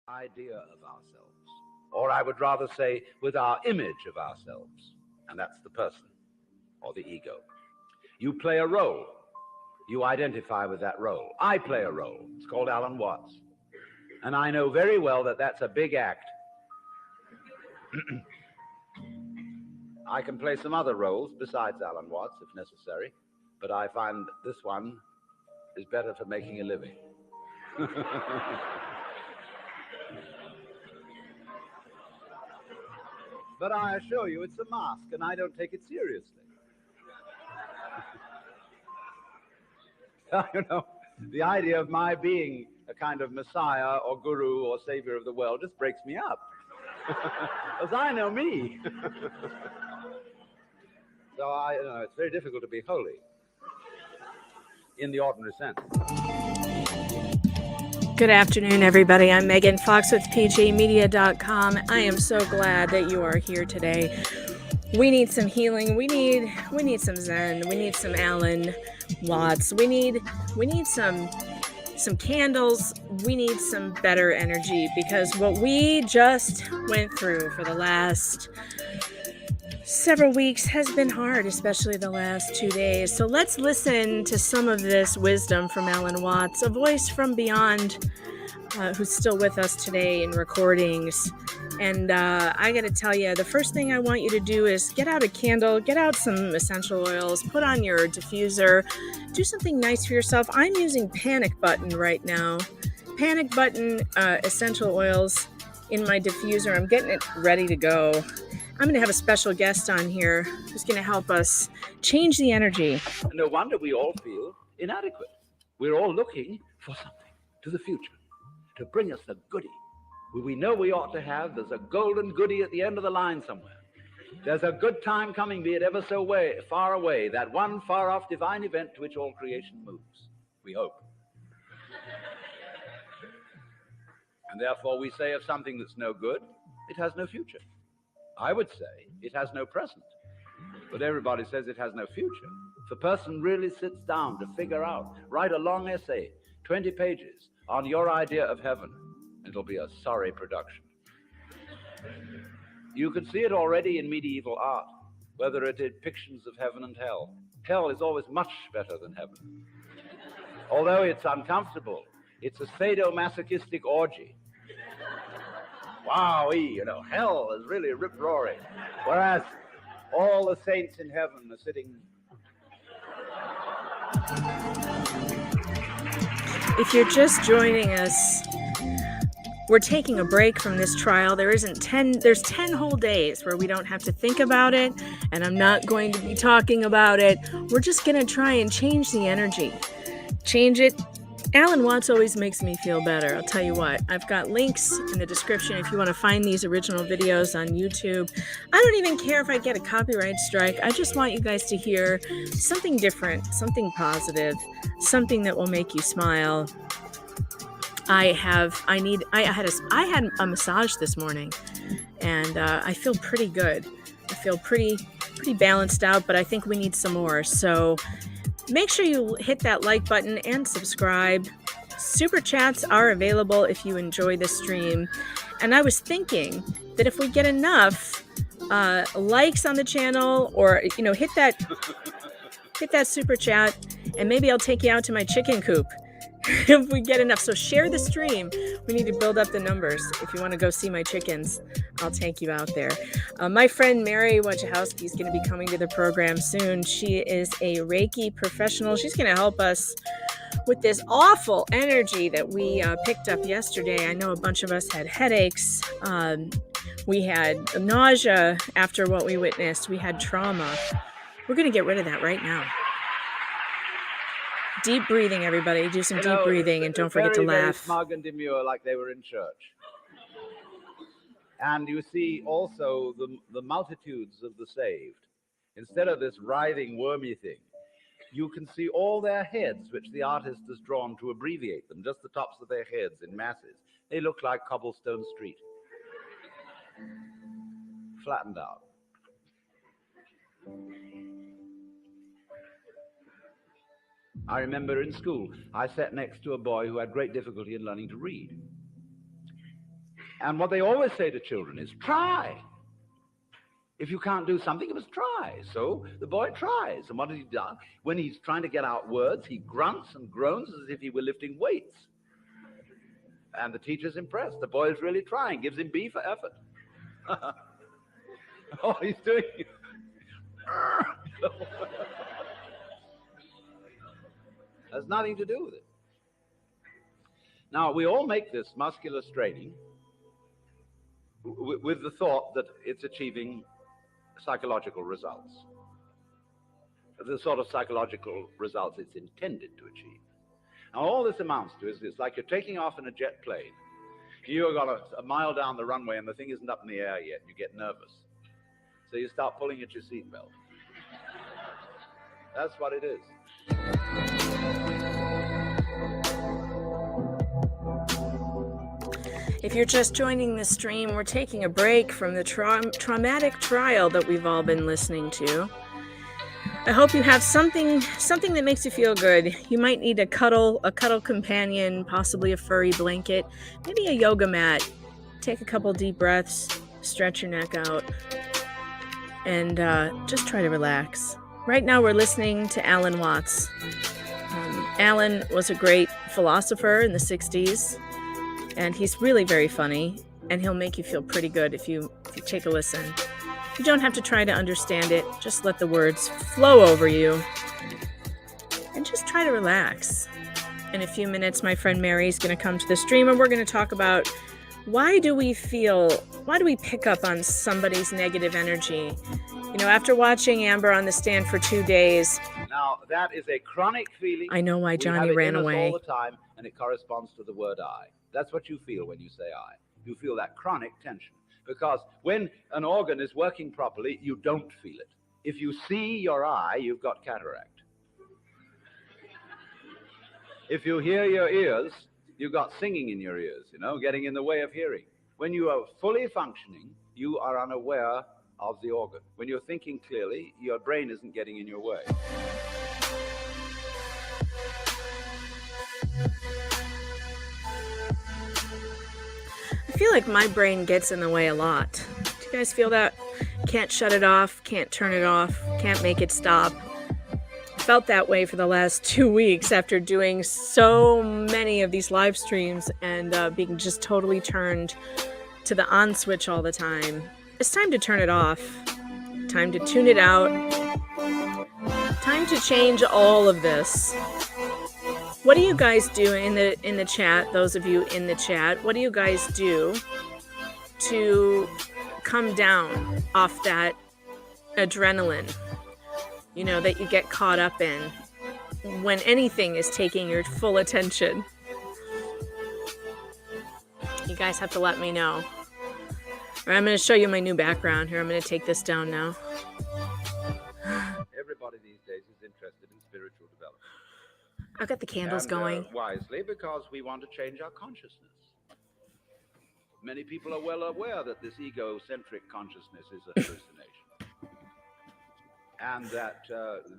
idea of ourselves, or I would rather say with our image of ourselves, and that's the person or the ego. You play a role. You identify with that role. I play a role. It's called Alan Watts. And I know very well that that's a big act. I can play some other roles besides Alan Watts if necessary, but I find this one is better for making a living. But I assure you it's a mask, and I don't take it seriously. You know, the idea of my being a kind of messiah or guru or savior of the world just breaks me up. Because I know me. So it's very difficult to be holy in the ordinary sense. Good afternoon, everybody. I'm Megan Fox with pjmedia.com. I am so glad that you are here today. We need some healing. We need some Zen. We need some Alan Watts. We need some candles. We need some better energy, because what we just went through for the last several weeks has been hard, especially the last 2 days. So let's listen to some of this wisdom from Alan Watts, a voice from beyond, who's still with us today in recordings. And I got to tell you, the first thing I want you to do is get out a candle, get out some essential oils, put on your diffuser, do something nice for yourself. I'm using Panic Button right now. Panic Button essential oils in my diffuser. I'm getting it ready to go. I'm going to have a special guest on here who's going to help us change the energy. No wonder we all feel inadequate. We're all looking for something to the future to bring us the goodie we know we ought to have. There's a golden goodie at the end of the line somewhere. There's a good time coming, be it ever so far away, that one far-off divine event to which all creation moves, we hope. And therefore we say of something that's no good, it has no future. I would say it has no present, but everybody says it has no future. If a person really sits down to figure out, write a long essay, 20 pages, on your idea of heaven, it'll be a sorry production. You can see it already in medieval art, whether it is depictions of heaven and hell. Hell is always much better than heaven. Although it's uncomfortable, it's a sadomasochistic orgy. Wowee, hell is really rip-roaring. Whereas all the saints in heaven are sitting. If you're just joining us, we're taking a break from this trial. There's 10 whole days where we don't have to think about it, and I'm not going to be talking about it. We're just going to try and change the energy. Change it. Alan Watts always makes me feel better. I'll tell you what. I've got links in the description if you want to find these original videos on YouTube. I don't even care if I get a copyright strike. I just want you guys to hear something different, something positive, something that will make you smile. I had a massage this morning, and I feel pretty good. I feel pretty balanced out, but I think we need some more. So make sure you hit that like button and subscribe. Super chats are available if you enjoy the stream. And I was thinking that if we get enough likes on the channel, or hit that super chat, and maybe I'll take you out to my chicken coop if we get enough. So share the stream. We need to build up the numbers. If you want to go see my chickens, I'll take you out there. My friend Mary Wojciechowski is going to be coming to the program soon. She is a Reiki professional. She's going to help us with this awful energy that we picked up yesterday. I know a bunch of us had headaches. We had nausea after what we witnessed. We had trauma. We're going to get rid of that right now. Deep breathing, everybody. Do some deep breathing, and don't forget to laugh. Very smug and demure, like they were in church. And you see also the multitudes of the saved. Instead of this writhing, wormy thing, you can see all their heads, which the artist has drawn to abbreviate them, just the tops of their heads in masses. They look like cobblestone street. Flattened out. I remember in school, I sat next to a boy who had great difficulty in learning to read. And what they always say to children is, try. If you can't do something, you must try. So the boy tries. And what has he done? When he's trying to get out words, he grunts and groans as if he were lifting weights. And the teacher's impressed. The boy is really trying, gives him B for effort. Oh, he's doing... Has nothing to do with it. Now, we all make this muscular straining with the thought that it's achieving psychological results. The sort of psychological results it's intended to achieve. Now, all this amounts to is this, like you're taking off in a jet plane. You've got a mile down the runway and the thing isn't up in the air yet. You get nervous. So you start pulling at your seatbelt. That's what it is. If you're just joining the stream, we're taking a break from the traumatic trial that we've all been listening to. I hope you have something that makes you feel good. You might need a cuddle companion, possibly a furry blanket, maybe a yoga mat. Take a couple deep breaths, stretch your neck out, and just try to relax. Right now we're listening to Alan Watts. Alan was a great philosopher in the 60s, and he's really very funny, and he'll make you feel pretty good if you take a listen. You don't have to try to understand it. Just let the words flow over you. And just try to relax. In a few minutes, my friend Mary's going to come to the stream, and we're going to talk about why do we pick up on somebody's negative energy? You know, after watching Amber on the stand for 2 days. Now, that is a chronic feeling. I know why Johnny ran away. All the time, and it corresponds to the word I. That's what you feel when you say I. You feel that chronic tension. Because when an organ is working properly, you don't feel it. If you see your eye, you've got cataract. If you hear your ears, you've got singing in your ears, getting in the way of hearing. When you are fully functioning, you are unaware of the organ. When you're thinking clearly, your brain isn't getting in your way. I feel like my brain gets in the way a lot. Do you guys feel that? Can't shut it off, can't turn it off, can't make it stop. I felt that way for the last 2 weeks after doing so many of these live streams and being just totally turned to the on switch all the time. It's time to turn it off. Time to tune it out. Time to change all of this. What do you guys do in the chat, those of you in the chat, what do you guys do to come down off that adrenaline, that you get caught up in when anything is taking your full attention? You guys have to let me know. Or I'm going to show you my new background here. I'm going to take this down now. Everybody these days is interested in spiritual development. I've got the candles going. Wisely, because we want to change our consciousness. Many people are well aware that this egocentric consciousness is a hallucination. And that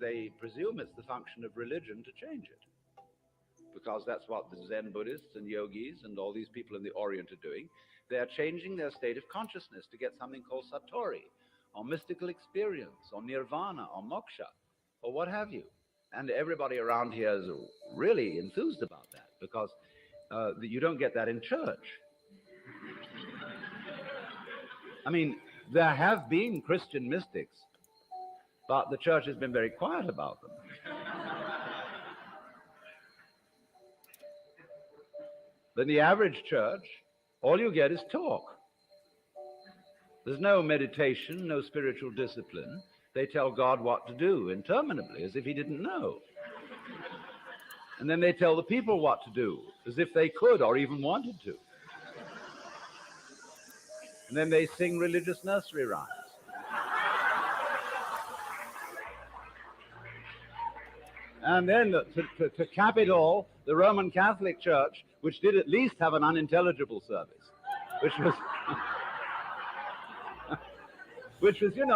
they presume it's the function of religion to change it. Because that's what the Zen Buddhists and yogis and all these people in the Orient are doing. They're changing their state of consciousness to get something called satori, or mystical experience, or nirvana, or moksha, or what have you. And everybody around here is really enthused about that, because you don't get that in church. I mean, there have been Christian mystics, but the church has been very quiet about them. In the average church, all you get is talk. There's no meditation, no spiritual discipline. They tell God what to do interminably, as if he didn't know. And then they tell the people what to do, as if they could or even wanted to. And then they sing religious nursery rhymes. And then, to cap it all, the Roman Catholic Church, which did at least have an unintelligible service, which was... which was, it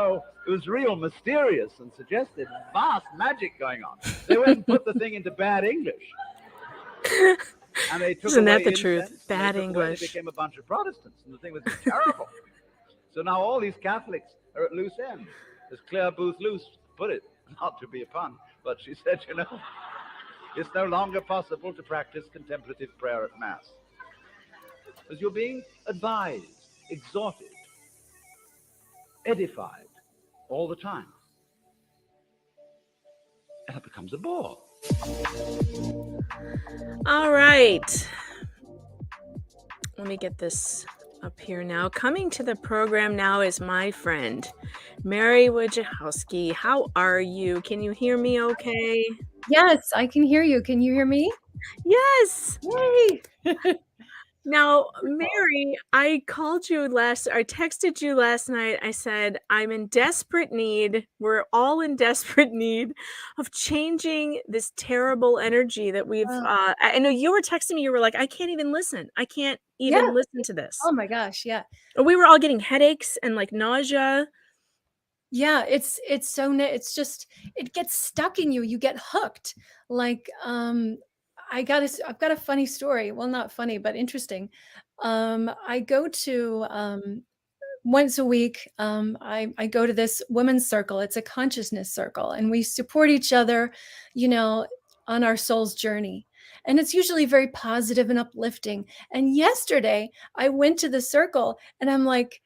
was real mysterious and suggested vast magic going on. They went and put the thing into bad English. And they took Isn't that away the truth? incense, and Bad they English. became a bunch of Protestants, and the thing was terrible. So now all these Catholics are at loose ends. As Claire Booth Luce put it, not to be a pun, but she said, it's no longer possible to practice contemplative prayer at Mass. Because you're being advised, exhorted, edified all the time. And it becomes a bore. All right. Let me get this up here now. Coming to the program now is my friend, Mary Wojciechowski. How are you? Can you hear me okay? Yes, I can hear you. Can you hear me? Yes. Yay! Now, Mary, I texted you last night. I said, I'm in desperate need. We're all in desperate need of changing this terrible energy that we've, I know you were texting me. You were like, I can't even listen. I can't even listen to this. Oh my gosh, yeah. We were all getting headaches and like nausea. Yeah, it's just, it gets stuck in you. You get hooked. Like, I've got a funny story. Well, not funny, but interesting. I go to, once a week, I go to this women's circle. It's a consciousness circle, and we support each other, on our soul's journey. And it's usually very positive and uplifting. And yesterday I went to the circle and I'm like,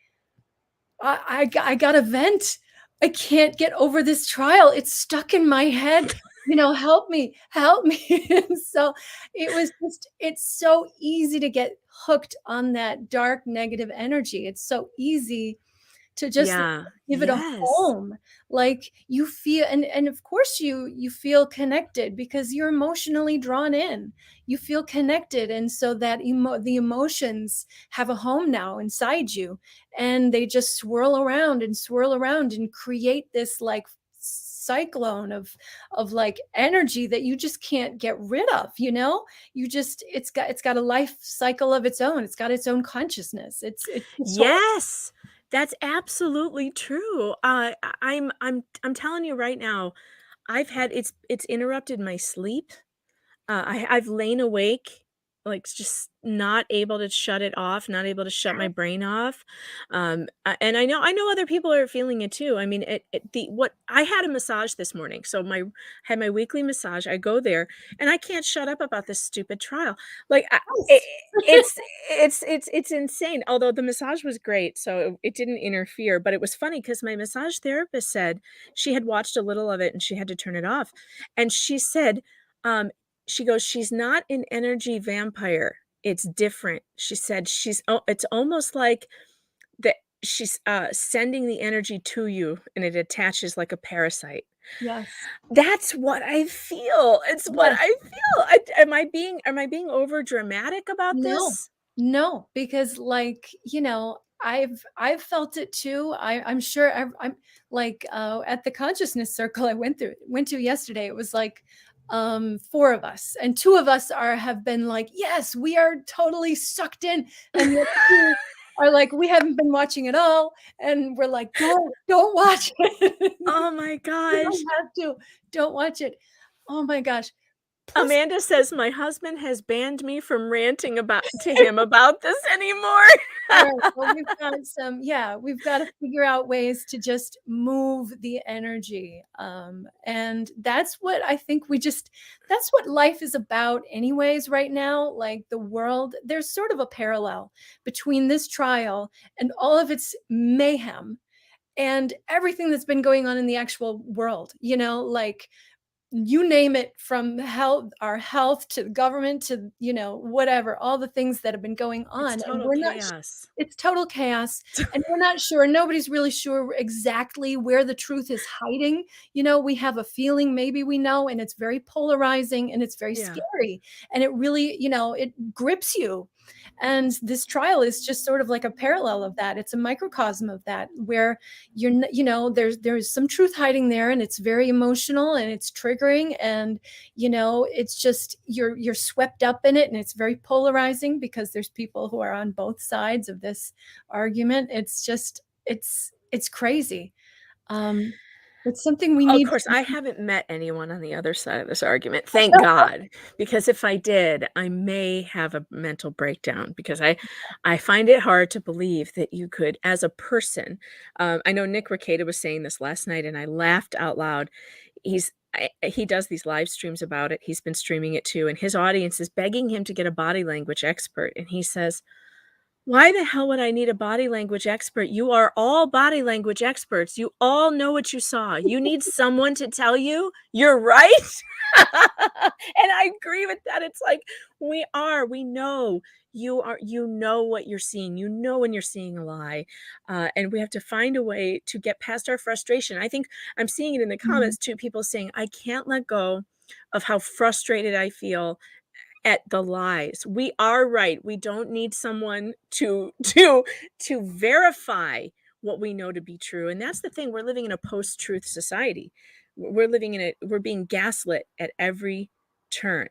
I got a vent. I can't get over this trial. It's stuck in my head. Help me, help me. And so it's so easy to get hooked on that dark, negative energy. It's so easy to just give it a home. Like you feel, and of course you feel connected because you're emotionally drawn in. You feel connected. And so that the emotions have a home now inside you, and they just swirl around and create this like cyclone of like energy that you just can't get rid of. It's got a life cycle of its own. It's got its own consciousness. It's Yes. That's absolutely true. I'm telling you right now, it's interrupted my sleep. I've lain awake, like just not able to shut it off, not able to shut my brain off. And I know other people are feeling it too. I mean, I had a massage this morning. So had my weekly massage. I go there and I can't shut up about this stupid trial. Like it's insane. Although the massage was great, so it didn't interfere, but it was funny because my massage therapist said she had watched a little of it and she had to turn it off. And she said, she goes, she's not an energy vampire. It's different. She said it's almost like that she's sending the energy to you and it attaches like a parasite. Yes. That's what I feel. It's what I feel. Am I being over dramatic about this? No, because I've felt it too. I'm sure I'm like at the consciousness circle I went to yesterday. It was like 4 of us, and 2 of us have been like, yes, we are totally sucked in, and the other 2 are like, we haven't been watching at all, and we're like, don't watch it. Oh my gosh. You don't have to. Don't watch it. Oh my gosh. Amanda says my husband has banned me from ranting to him about this anymore. All right, well, we've got to figure out ways to just move the energy. And that's what I think that's what life is about anyways right now. Like the world, there's sort of a parallel between this trial and all of its mayhem and everything that's been going on in the actual world, like you name it, from our health to government to whatever, all the things that have been going on. It's total chaos. It's total chaos, and we're not sure. Nobody's really sure exactly where the truth is hiding. We have a feeling, maybe we know, and it's very polarizing and it's very scary, and it really it grips you. And this trial is just sort of like a parallel of that. It's a microcosm of that, where there's some truth hiding there, and it's very emotional and it's triggering, and it's just you're swept up in it, and it's very polarizing because there's people who are on both sides of this argument. It's just it's crazy. It's something we Of need course, to. I haven't met anyone on the other side of this argument, thank God, because if I did, I may have a mental breakdown because I find it hard to believe that you could, as a person, I know Nick Rekieta was saying this last night, and I laughed out loud. He does these live streams about it. He's been streaming it too, and his audience is begging him to get a body language expert, and he says, why the hell would I need a body language expert? You are all body language experts. You all know what you saw. You need someone to tell you you're right. And I agree with that. It's like we know you know what you're seeing. You know when you're seeing a lie. And we have to find a way to get past our frustration. I think I'm seeing it in the comments too, people saying, I can't let go of how frustrated I feel at the lies. We are right. We don't need someone to verify what we know to be true. And that's the thing. We're living in a post-truth society. We're being gaslit at every turn.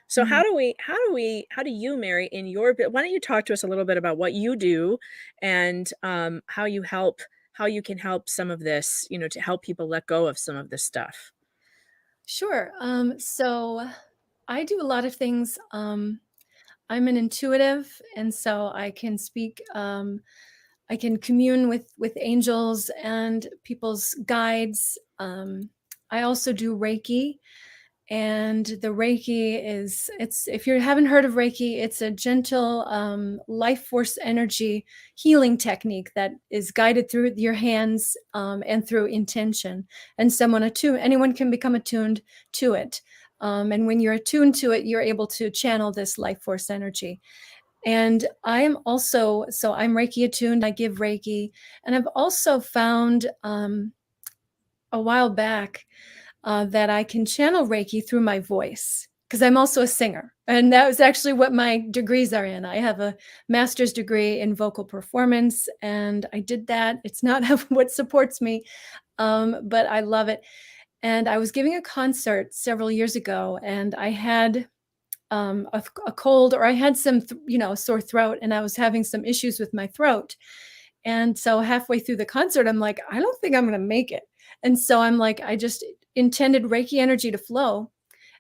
So how do you, Mary, in your why don't you talk to us a little bit about what you do and how you can help some of this, to help people let go of some of this stuff. Sure. So I do a lot of things. I'm an intuitive, and so I can speak. I can commune with angels and people's guides. I also do Reiki, and the Reiki it's if you haven't heard of Reiki, it's a gentle life force energy healing technique that is guided through your hands and through intention. And anyone can become attuned to it. And when you're attuned to it, you're able to channel this life force energy. And I'm Reiki attuned. I give Reiki, and I've also found a while back that I can channel Reiki through my voice, because I'm also a singer. And that was actually what my degrees are in. I have a master's degree in vocal performance, and I did that. It's not what supports me, but I love it. And I was giving a concert several years ago, and I had a cold, or I had some, sore throat, and I was having some issues with my throat. And so halfway through the concert, I'm like, I don't think I'm going to make it. And so I'm like, I just intended Reiki energy to flow.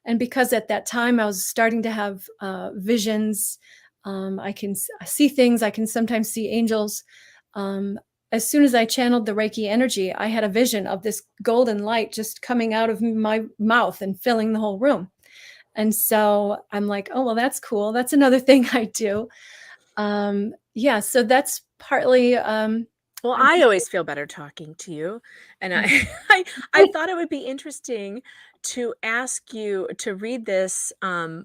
And because at that time I was starting to have visions, I can see things. I can sometimes see angels. As soon as I channeled the Reiki energy, I had a vision of this golden light just coming out of my mouth and filling the whole room. And so I'm like, oh, well, that's cool. That's another thing I do. So that's partly. Well, I always feel better talking to you, and I thought it would be interesting to ask you to read this. I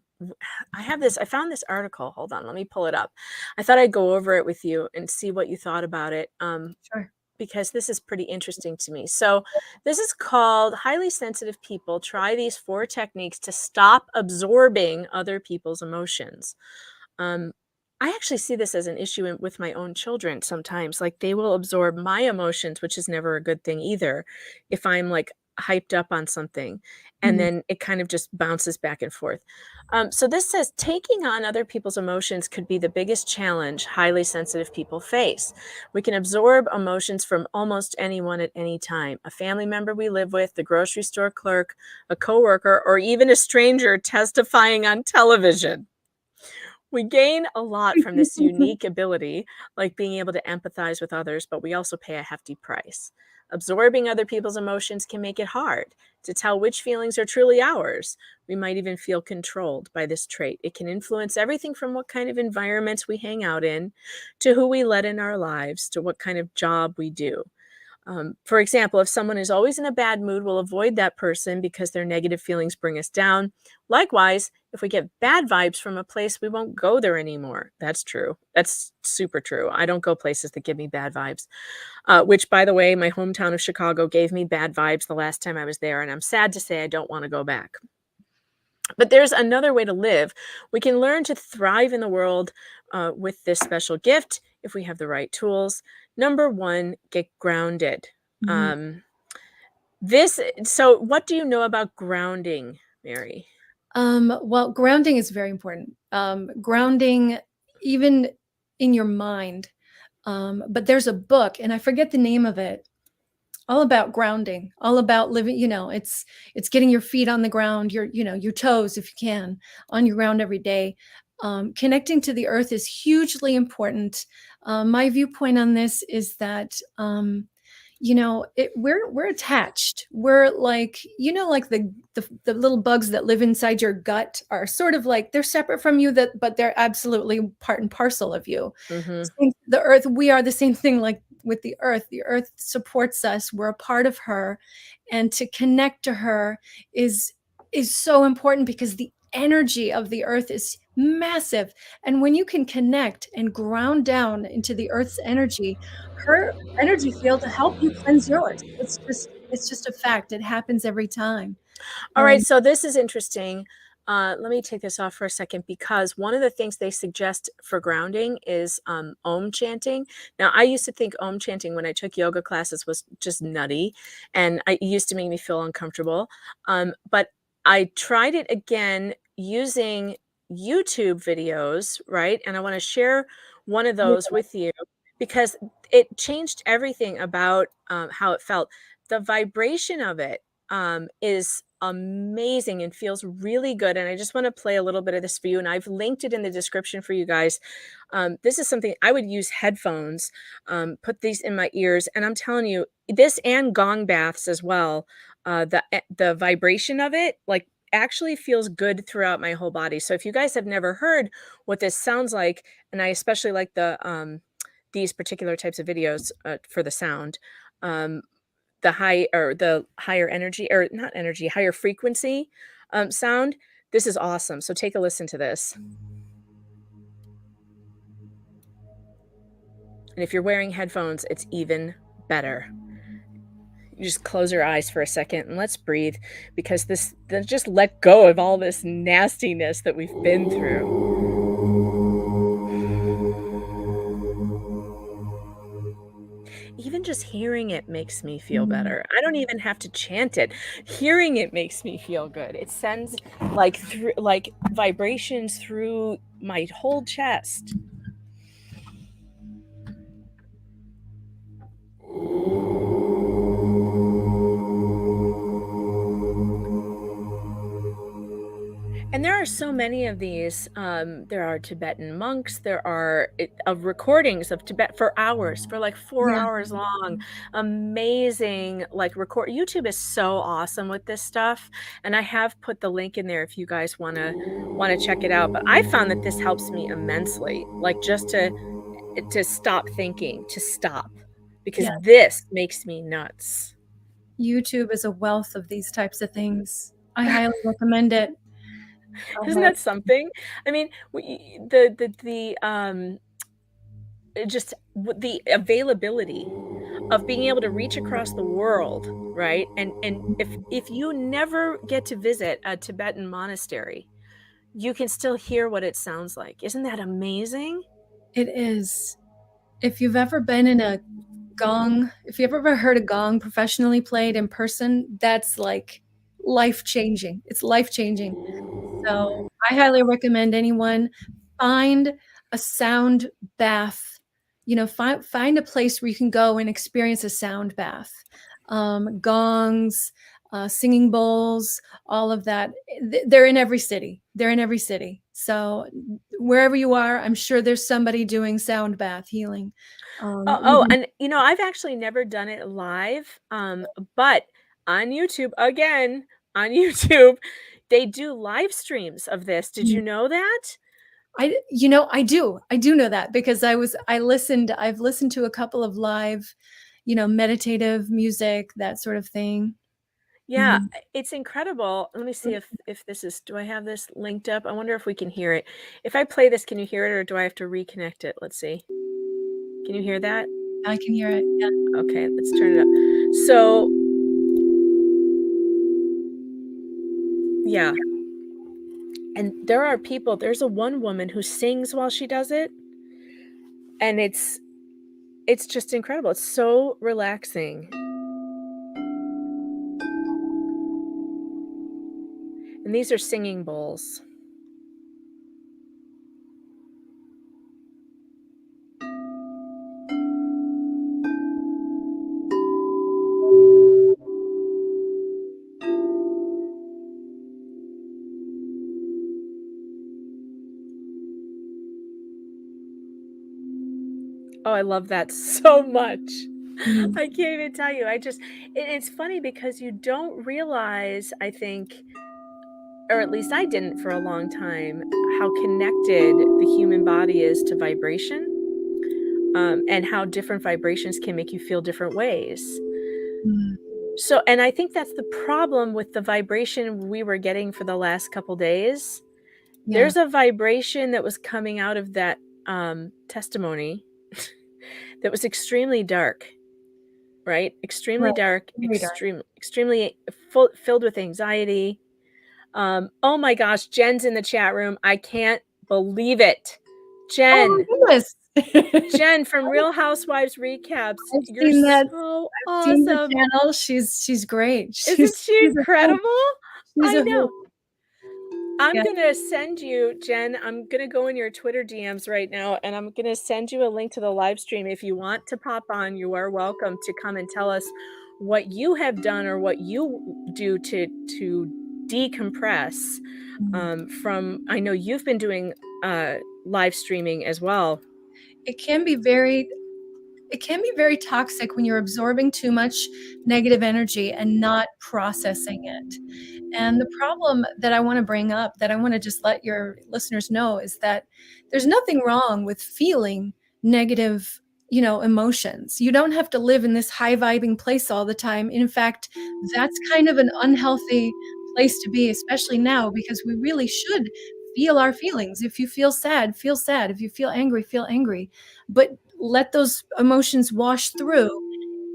found this article. Hold on, let me pull it up. I thought I'd go over it with you and see what you thought about it. Sure. Because this is pretty interesting to me. So this is called Highly Sensitive People Try These 4 Techniques to Stop Absorbing Other People's Emotions. I actually see this as an issue with my own children sometimes. Like, they will absorb my emotions, which is never a good thing either, if I'm like hyped up on something, and then it kind of just bounces back and forth. So this says taking on other people's emotions could be the biggest challenge highly sensitive people face. We can absorb emotions from almost anyone at any time: a family member we live with, the grocery store clerk, a coworker, or even a stranger testifying on television. We gain a lot from this unique ability, like being able to empathize with others, but we also pay a hefty price. Absorbing other people's emotions can make it hard to tell which feelings are truly ours. We might even feel controlled by this trait. It can influence everything from what kind of environments we hang out in, to who we let in our lives, to what kind of job we do. For example, if someone is always in a bad mood, we'll avoid that person because their negative feelings bring us down. Likewise, if we get bad vibes from a place, we won't go there anymore. That's true. That's super true. I don't go places that give me bad vibes, which, by the way, my hometown of Chicago gave me bad vibes the last time I was there, and I'm sad to say I don't want to go back. But there's another way to live. We can learn to thrive in the world with this special gift if we have the right tools. Number 1, get grounded. So what do you know about grounding, Mary? Well, grounding is very important. Grounding, even in your mind. But there's a book, and I forget the name of it. all about grounding, all about living, it's getting your feet on the ground, your toes, if you can, on your ground every day. Connecting to the earth is hugely important. My viewpoint on this is that, we're attached. We're like, like the little bugs that live inside your gut are sort of like, they're separate from you, but they're absolutely part and parcel of you. Hmm. The earth, we are the same thing, like with the earth. The earth supports us. We're a part of her. And to connect to her is so important, because the energy of the earth is massive. And when you can connect and ground down into the earth's energy, her energy field to help you cleanse yours. It's just a fact. It happens every time. All right, Um, so this is interesting. Let me take this off for a second, because one of the things they suggest for grounding is Om chanting. Now, I used to think Om chanting when I took yoga classes was just nutty, and it used to make me feel uncomfortable. But I tried it again using YouTube videos, right? And I want to share one of yeah, those with you, because it changed everything about how it felt. The vibration of it is amazing and feels really good. And I just want to play a little bit of this for you. And I've linked it in the description for you guys. This is something I would use headphones, put these in my ears. And I'm telling you, this and gong baths as well. The vibration of it, like, actually feels good throughout my whole body. So if you guys have never heard what this sounds like, and I especially like these particular types of videos for the sound, um, the higher energy, or not energy, higher frequency, sound. This is awesome. So take a listen to this. And if you're wearing headphones, it's even better. You just close your eyes for a second and let's breathe, because just let go of all this nastiness that we've been through. Even just hearing it makes me feel mm, better. I don't even have to chant it. Hearing it makes me feel good. It sends like vibrations through my whole chest. And there are so many of these. There are Tibetan monks. There are recordings of Tibet for hours, for like 4 hours long. Amazing, like record. YouTube is so awesome with this stuff, and I have put the link in there if you guys wanna check it out. But I found that this helps me immensely, like just to stop thinking, to stop, because yeah. this makes me nuts. YouTube is a wealth of these types of things. I highly recommend it. I Isn't highly that something? I mean, just the availability of being able to reach across the world, right? And if you never get to visit a Tibetan monastery, you can still hear what it sounds like. Isn't that amazing? It is. If you've ever been in a gong, if you've ever heard a gong professionally played in person, that's like life-changing. It's life-changing. So, I highly recommend anyone find a sound bath. Find a place where you can go and experience a sound bath. Gongs, singing bowls, all of that. They're in every city. They're in every city. So wherever you are, I'm sure there's somebody doing sound bath healing. Even And I've actually never done it live, but on YouTube, again, on YouTube, they do live streams of this. Did you know that? I do know that, because I've listened to a couple of live, meditative music, that sort of thing. Yeah, Mhm. it's incredible. Let me see if this is, do I have this linked up? I wonder if we can hear it. If I play this, can you hear it, or do I have to reconnect it? Let's see. Can you hear that? I can hear it. Yeah. Okay, let's turn it up. So, yeah. And there's a one woman who sings while she does it, and it's just incredible. It's so relaxing. And these are singing bowls. Oh, I love that so much. Mhm. I can't even tell you. It's funny because you don't realize, I think, or at least I didn't for a long time, how connected the human body is to vibration, and how different vibrations can make you feel different ways. Mm. So, and I think that's the problem with the vibration we were getting for the last couple days. Yeah, There's a vibration that was coming out of that testimony that was extremely dark, right? Extremely right. dark, Very dark. extremely filled with anxiety. Oh my gosh, Jen's in the chat room. I can't believe it. Oh my Jen, goodness. Jen from Real Housewives recaps. I've You're seen that. so I've seen the awesome. channel. She's great. Isn't she She's a hoot. incredible? She's I a hoot. know. I'm Yeah. gonna send you, Jen. I'm gonna go in your Twitter DMs right now, and I'm gonna send you a link to the live stream. If you want to pop on, you are welcome to come and tell us what you have done or what you do to decompress. From I know you've been doing live streaming as well. It can be very toxic when you're absorbing too much negative energy and not processing it. And the problem that I want to bring up, that I want to just let your listeners know, is that there's nothing wrong with feeling negative, emotions. You don't have to live in this high vibing place all the time. In fact, that's kind of an unhealthy place to be, especially now, because we really should feel our feelings. If you feel sad, feel sad. If you feel angry. But let those emotions wash through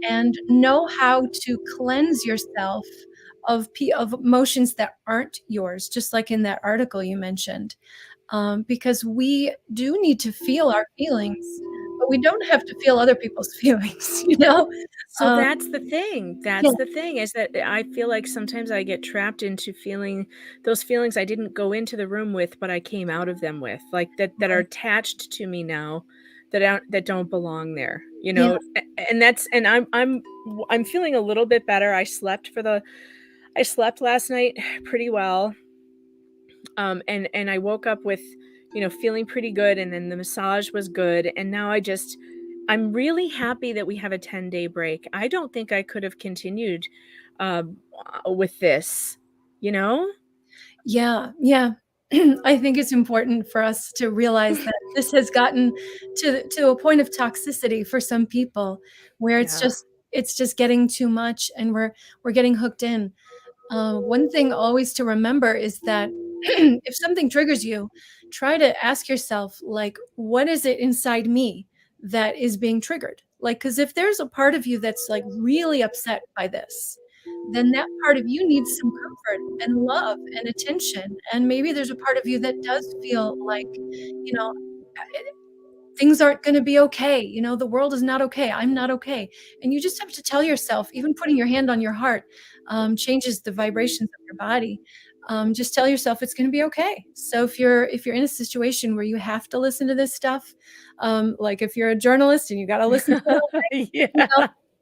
and know how to cleanse yourself of emotions that aren't yours, just like in that article you mentioned. Because we do need to feel our feelings, but we don't have to feel other people's feelings, you know? So Um, that's the thing. yeah, That's the thing is that I feel like sometimes I get trapped into feeling those feelings I didn't go into the room with, but I came out of them with, like that are right. attached to me now, that don't belong there. You Yeah, know, and I'm feeling a little bit better. I slept last night pretty well. And I woke up with, feeling pretty good, and then the massage was good, and now I'm really happy that we have a 10-day break. I don't think I could have continued um, with this, you know? yeah, yeah. I think it's important for us to realize that this has gotten to a point of toxicity for some people, where Yeah. it's just getting too much, and we're getting hooked in. One thing always to remember is that if something triggers you, try to ask yourself, like, what is it inside me that is being triggered? Like, because if there's a part of you that's like really upset by this, then that part of you needs some comfort and love and attention. And maybe there's a part of you that does feel like, you know, things aren't going to be okay. The world is not okay. I'm not okay. And you just have to tell yourself, even putting your hand on your heart changes the vibrations of your body. Just tell yourself it's going to be okay. So if you're in a situation where you have to listen to this stuff, like if you're a journalist and you got to listen to the whole thing, Yeah.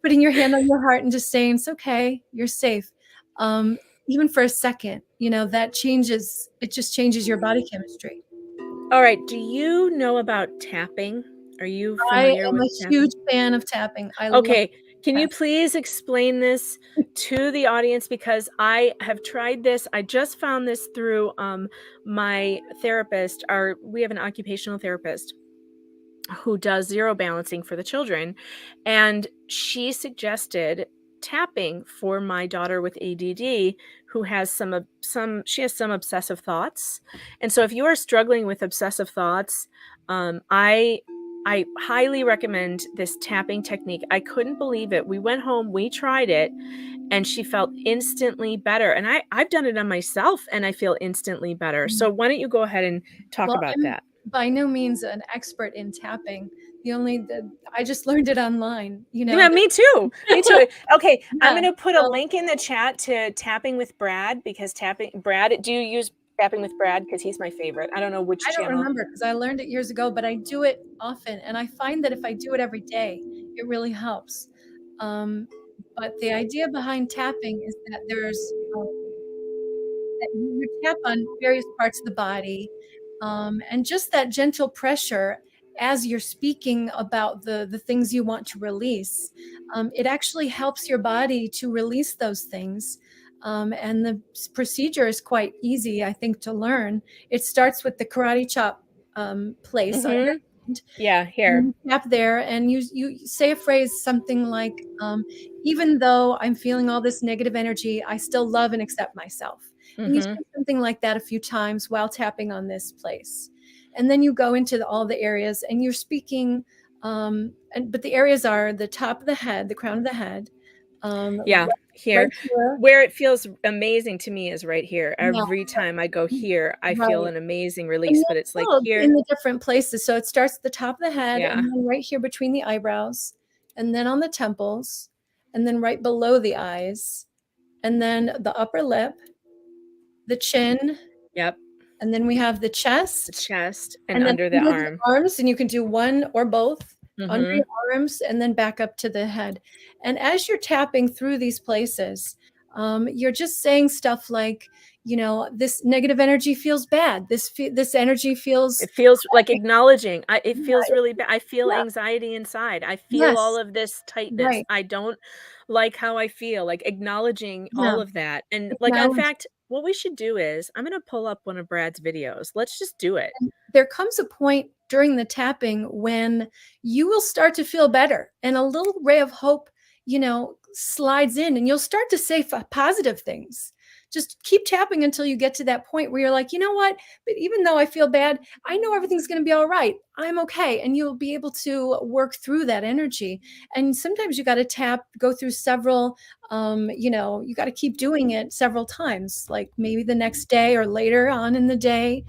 putting your hand on your heart and just saying it's okay, you're safe. Um, Even for a second, that changes. It just changes your body chemistry. All right. Do you know about tapping? Are you I familiar am with a huge tapping? fan of tapping. I love Okay, can you tapping. please explain this to the audience, because I have tried this. I just found this through my therapist. We have an occupational therapist who does zero balancing for the children, and she suggested tapping for my daughter with ADD, who has some obsessive thoughts. And so if you are struggling with obsessive thoughts, I highly recommend this tapping technique. I couldn't believe it. We went home, we tried it, and she felt instantly better. And I've done it on myself, and I feel instantly better. So why don't you go ahead and talk Well, about I'm that? by no means an expert in tapping. I just learned it online. Yeah, me too. Me too. Okay, I'm Yeah. gonna put a um, link in the chat to Tapping with Brad, because Brad, do you use Tapping with Brad? Because he's my favorite. I don't know which I don't channel. remember because I learned it years ago, but I do it often, and I find that if I do it every day, it really helps. Um, but the idea behind tapping is that that you tap on various parts of the body, and just that gentle pressure as you're speaking about the things you want to release. It actually helps your body to release those things. And the procedure is quite easy, I think, to learn. It starts with the karate chop place on your hand. Yeah, here. You tap there, and you say a phrase something like, even though I'm feeling all this negative energy, I still love and accept myself. And you say something like that a few times while tapping on this place. And then you go into all the areas, and you're speaking, but the areas are the top of the head, the crown of the head. Yeah, here. Right here. Where it feels amazing to me is right here. Yeah. Every time I go here, I feel Right. an amazing And release, they're but it's like filled here. in the different places. So it starts at the top of the head, Yeah. and then right here between the eyebrows, and then on the temples, and then right below the eyes, and then the upper lip, the chin, Yep. and then we have the The chest, chest and then under the arm. arms, and you can do one or both under Mhm. your arms, and then back up to the head. And as you're tapping through these places, you're just saying stuff like, you know, this negative energy feels bad. This energy feels It feels like acknowledging. It feels Yeah, really bad. I feel yeah. anxiety inside. I feel all Yes, of this tightness. right. I don't like how I feel, like acknowledging Yeah, all of that. And like, in acknowledge. fact, what we should do is I'm going to pull up one of Brad's videos. Let's just do it. And there comes a point during the tapping when you will start to feel better, and a little ray of hope, you know, slides in, and you'll start to say positive things. Just keep tapping until you get to that point where you're like, you know what? But even though I feel bad, I know everything's going to be all right. I'm okay. And you'll be able to work through that energy. And sometimes you got to go through several, you know, you got to keep doing it several times, like maybe the next day or later on in the day.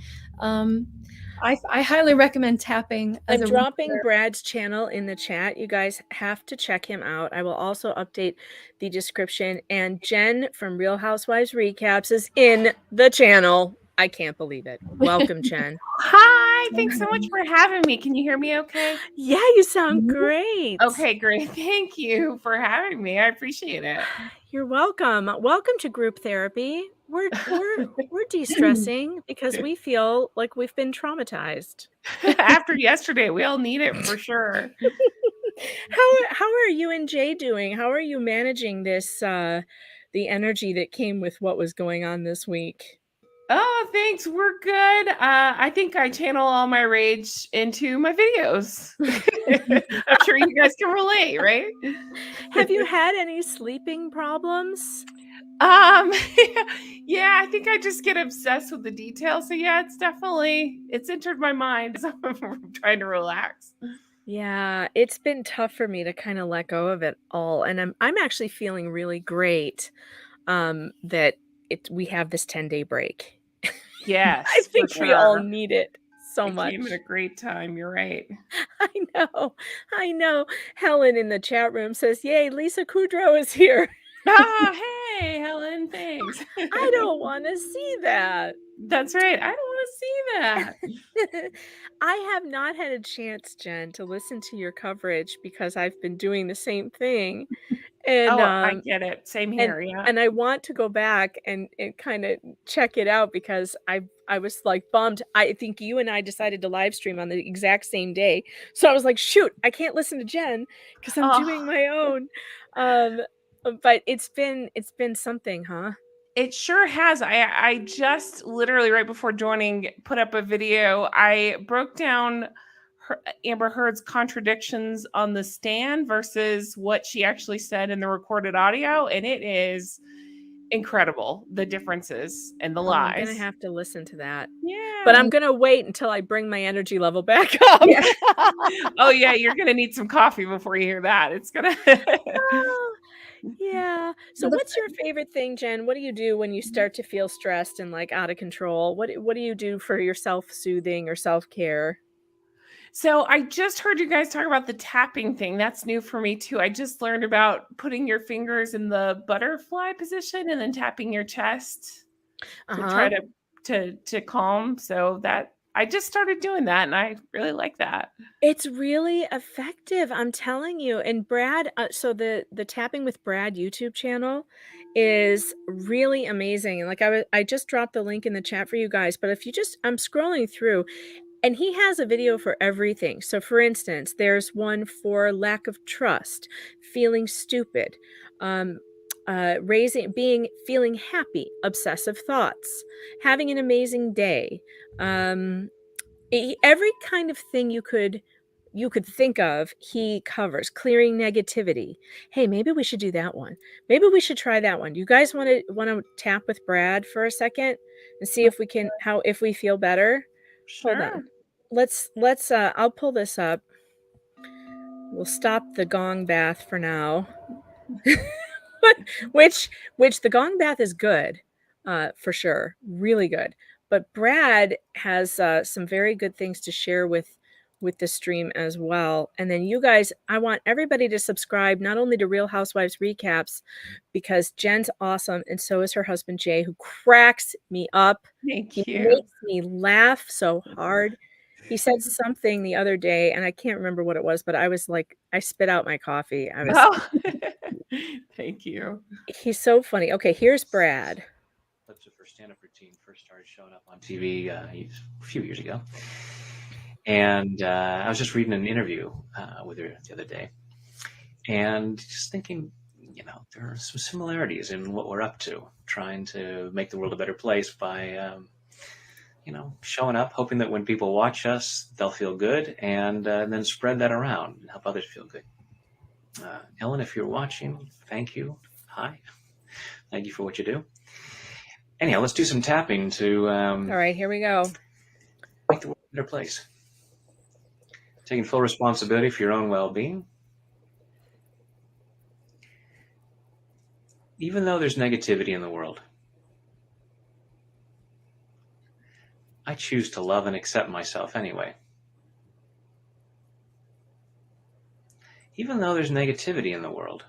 I highly recommend tapping as I'm a dropping regular. Brad's channel in the chat. You guys have to check him out. I will also update the description. And Jen from Real Housewives Recaps is in the channel. I can't believe it. Welcome, Jen. Hi, thanks so much for having me. Can you hear me okay? Yeah, you sound great. Okay, great. Thank you for having me. I appreciate it. You're welcome. Welcome to group therapy. We're de-stressing because we feel like we've been traumatized. After yesterday, we all need it for sure. How are you and Jay doing? How are you managing this the energy that came with what was going on this week? Oh, thanks. We're good. I think I channel all my rage into my videos. I'm sure you guys can relate, right? Have you had any sleeping problems? Yeah, I think I just get obsessed with the details. So yeah, it's entered my mind as I'm trying to relax. Yeah, it's been tough for me to kind of let go of it all, and I'm actually feeling really great that we have this 10-day break. I Yes, for think we all sure. need it so It much. came at a great time. You're right. I know. Helen in the chat room says, "Yay, Lisa Kudrow is here." Hey, Helen, thanks. I don't want to see that. That's right. I don't want to see that. I have not had a chance, Jen, to listen to your coverage because I've been doing the same thing. And Oh, I get it. Same here. Yeah. and I want to go back and kind of check it out because I was like bummed. I think you and I decided to live stream on the exact same day. So I was like, shoot, I can't listen to Jen because I'm doing my own. But it's been something, huh? It sure has. I just literally right before joining put up a video. I broke down Amber Heard's contradictions on the stand versus what she actually said in the recorded audio, and it is incredible, the differences and the lies. I'm gonna have to listen to that. Yeah. But I'm gonna wait until I bring my energy level back up. Yeah. Oh yeah, you're gonna need some coffee before you hear that. It's gonna Yeah. So what's your favorite thing, Jen? What do you do when you start to feel stressed and like out of control? What do you do for your self-soothing or self-care? So I just heard you guys talk about the tapping thing. That's new for me too. I just learned about putting your fingers in the butterfly position and then tapping your chest to try to calm. So that I just started doing that, and I really like that. It's really effective, I'm telling you. And Brad, so the Tapping with Brad YouTube channel is really amazing. And like I just dropped the link in the chat for you guys, but if you just I'm scrolling through And he has a video for everything. So for instance, there's one for lack of trust, feeling stupid, feeling happy, obsessive thoughts, having an amazing day, every kind of thing you could think of, he covers. Clearing negativity. Hey, maybe we should do that one. Maybe we should try that one. You guys want to tap with Brad for a second and see if we can if we feel better? Sure. Hold on. Let's I'll pull this up. We'll stop the gong bath for now. which the gong bath is good, for sure, really good. But Brad has some very good things to share with the stream as well. And then you guys, I want everybody to subscribe not only to Real Housewives Recaps, because Jen's awesome, and so is her husband Jay, who cracks me up. Thank He you. makes me laugh so hard. He said something the other day, and I can't remember what it was, but I was like, I spit out my coffee. I was. Oh. Thank you. He's so funny. Okay, here's Brad. Clips of her stand-up routine first started showing up on TV a few years ago, and I was just reading an interview with her the other day, and just thinking, there are some similarities in what we're up to, trying to make the world a better place by showing up, hoping that when people watch us, they'll feel good, and then spread that around and help others feel good. Ellen, if you're watching, thank you. Hi. Thank you for what you do. Anyhow, let's do some tapping to all right, here we go. make the world a better place. Taking full responsibility for your own well-being. Even though there's negativity in the world, I choose to love and accept myself anyway. Even though there's negativity in the world,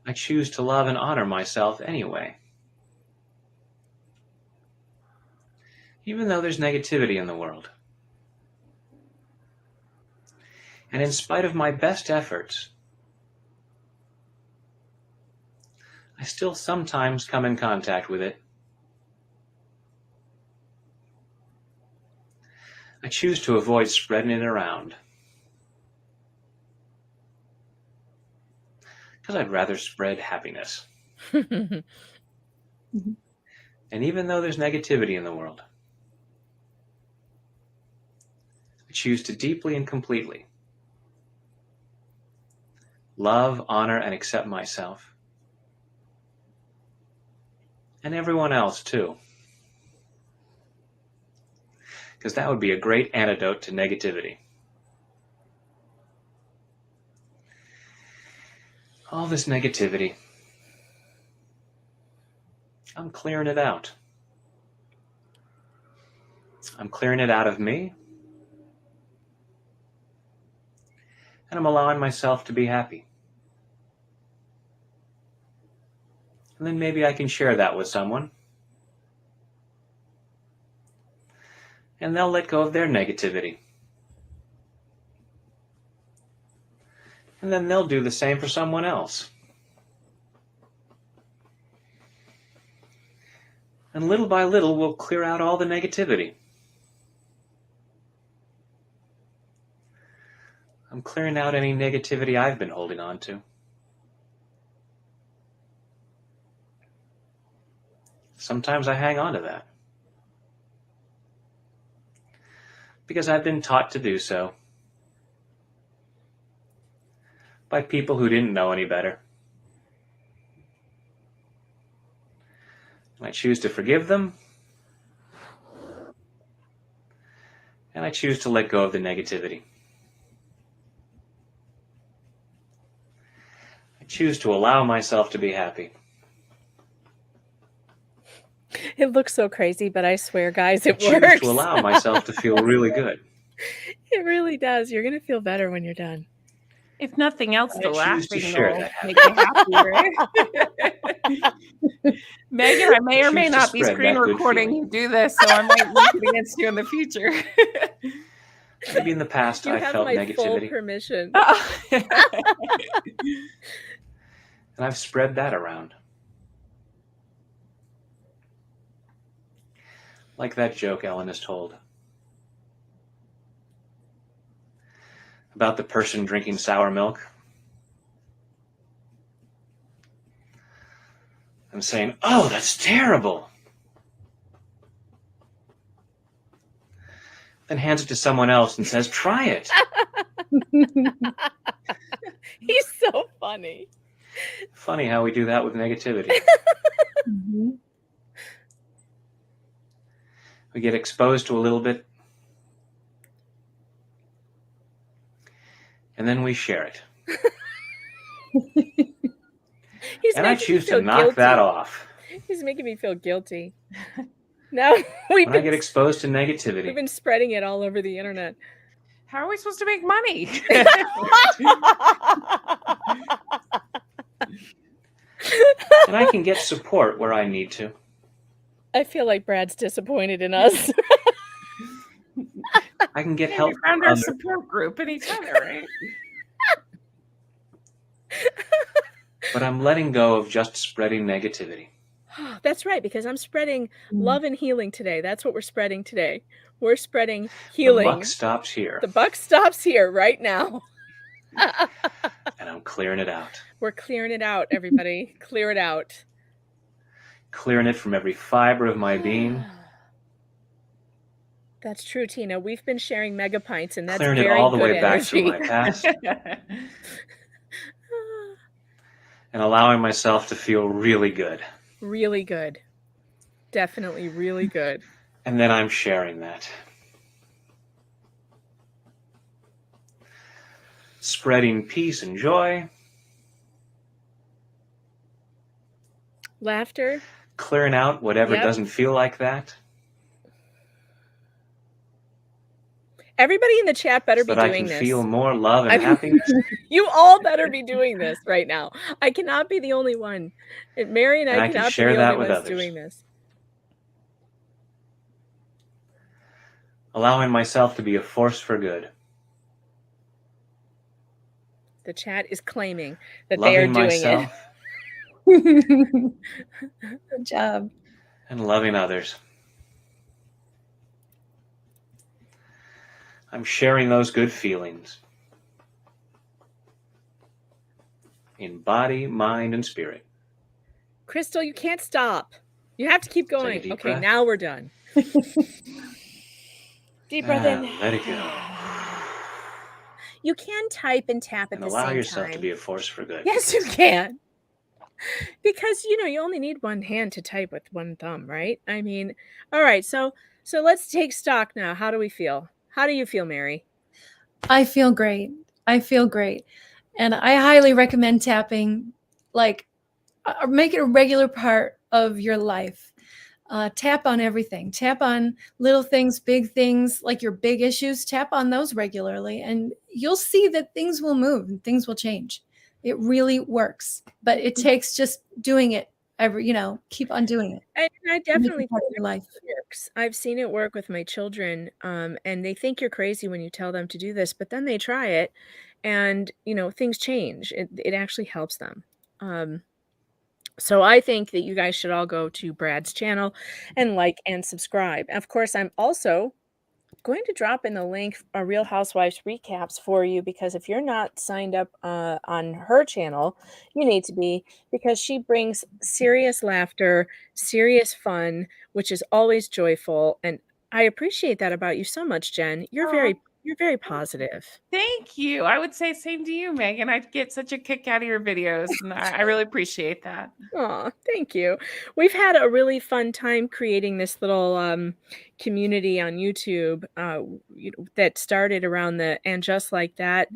I choose to love and honor myself anyway. Even though there's negativity in the world, and in spite of my best efforts, I still sometimes come in contact with it. I choose to avoid spreading it around, because I'd rather spread happiness. And even though there's negativity in the world, I choose to deeply and completely love, honor, and accept myself, and everyone else too. Because that would be a great antidote to negativity. All this negativity, I'm clearing it out. I'm clearing it out of me, and I'm allowing myself to be happy. And then maybe I can share that with someone, and they'll let go of their negativity. And then they'll do the same for someone else. And little by little, we'll clear out all the negativity. I'm clearing out any negativity I've been holding on to. Sometimes I hang on to that, because I've been taught to do so by people who didn't know any better. And I choose to forgive them, and I choose to let go of the negativity. I choose to allow myself to be happy. It looks so crazy, but I swear, guys, I it choose works. to allow myself to feel really good. It really does. You're going to feel better when you're done. If nothing else, I the choose laughing to share will that make you happier. Megan, I may or may choose to not be spread screen that good recording feeling. you do this, so I might use it against you in the future. Maybe in the past You I have felt my full negativity, permission. and I've spread that around. Like that joke Ellen has told about the person drinking sour milk and saying, "Oh, that's terrible." Then hands it to someone else and says, "Try it." He's so funny. Funny how we do that with negativity. Mhm. We get exposed to a little bit, and then we share it. He's And I making me choose to feel knock guilty. that off. He's making me feel guilty. Now When I get exposed to we've negativity, been spreading it all over the internet. How are we supposed to make money? and I can get support where I need to. I feel like Brad's disappointed in us. I can get We help found from our others. support group in each other, right? But I'm letting go of just spreading negativity. That's right, because I'm spreading love and healing today. That's what we're spreading today. We're spreading healing. The buck stops here, The buck stops here right now. and I'm clearing it out. We're clearing it out, everybody. Clear it out. Clearing it from every fiber of my being. That's true, Tina. We've been sharing megapints, and that's Clearing it very all the good way back energy. from my past. And allowing myself to feel really good. Really good. Definitely really good. And then I'm sharing that. Spreading peace and joy. Laughter. Clearing out whatever Yep. doesn't feel like that. Everybody in the chat better So be that I doing can this. feel more love and happiness. You all better be doing this right now. I cannot be the only one. And Mary and And I I can cannot share be the that only with ones others. doing this. Allowing myself to be a force for good. The chat is claiming that they are Loving doing myself Good job. and loving others. I'm sharing those good feelings in body, mind, and spirit. it. Crystal, you can't stop. You have to keep Take a going. deep Okay, breath. now we're done. Deep breath in. Let it go. You can type and tap at And the allow same yourself time. to be a force for good. Yes, you can. Because you only need one hand to type with one thumb, right? I mean, all right, so let's take stock now. How do we feel? How do you feel, Mary? I feel great. I feel great. And I highly recommend tapping, like, make it a regular part of your life. Tap on everything. Tap on little things, big things, like your big issues. Tap on those regularly, and you'll see that things will move and things will change. It really works, but it takes just doing it keep on doing it. And I Make definitely it part of your life. works. I've seen it work with my children, and they think you're crazy when you tell them to do this, but then they try it, and things change. It actually helps them. So I think that you guys should all go to Brad's channel and like and subscribe. Of course, I'm also going to drop in the link Real Housewives recaps for you, because if you're not signed up on her channel, you need to be, because she brings serious laughter, serious fun, which is always joyful, and I appreciate that about you so much, Jen. You're very positive. Thank you. I would say same to you, Megan. I get such a kick out of your videos, and I really appreciate that. Oh, thank you. We've had a really fun time creating this little community on YouTube that started around the And Just Like That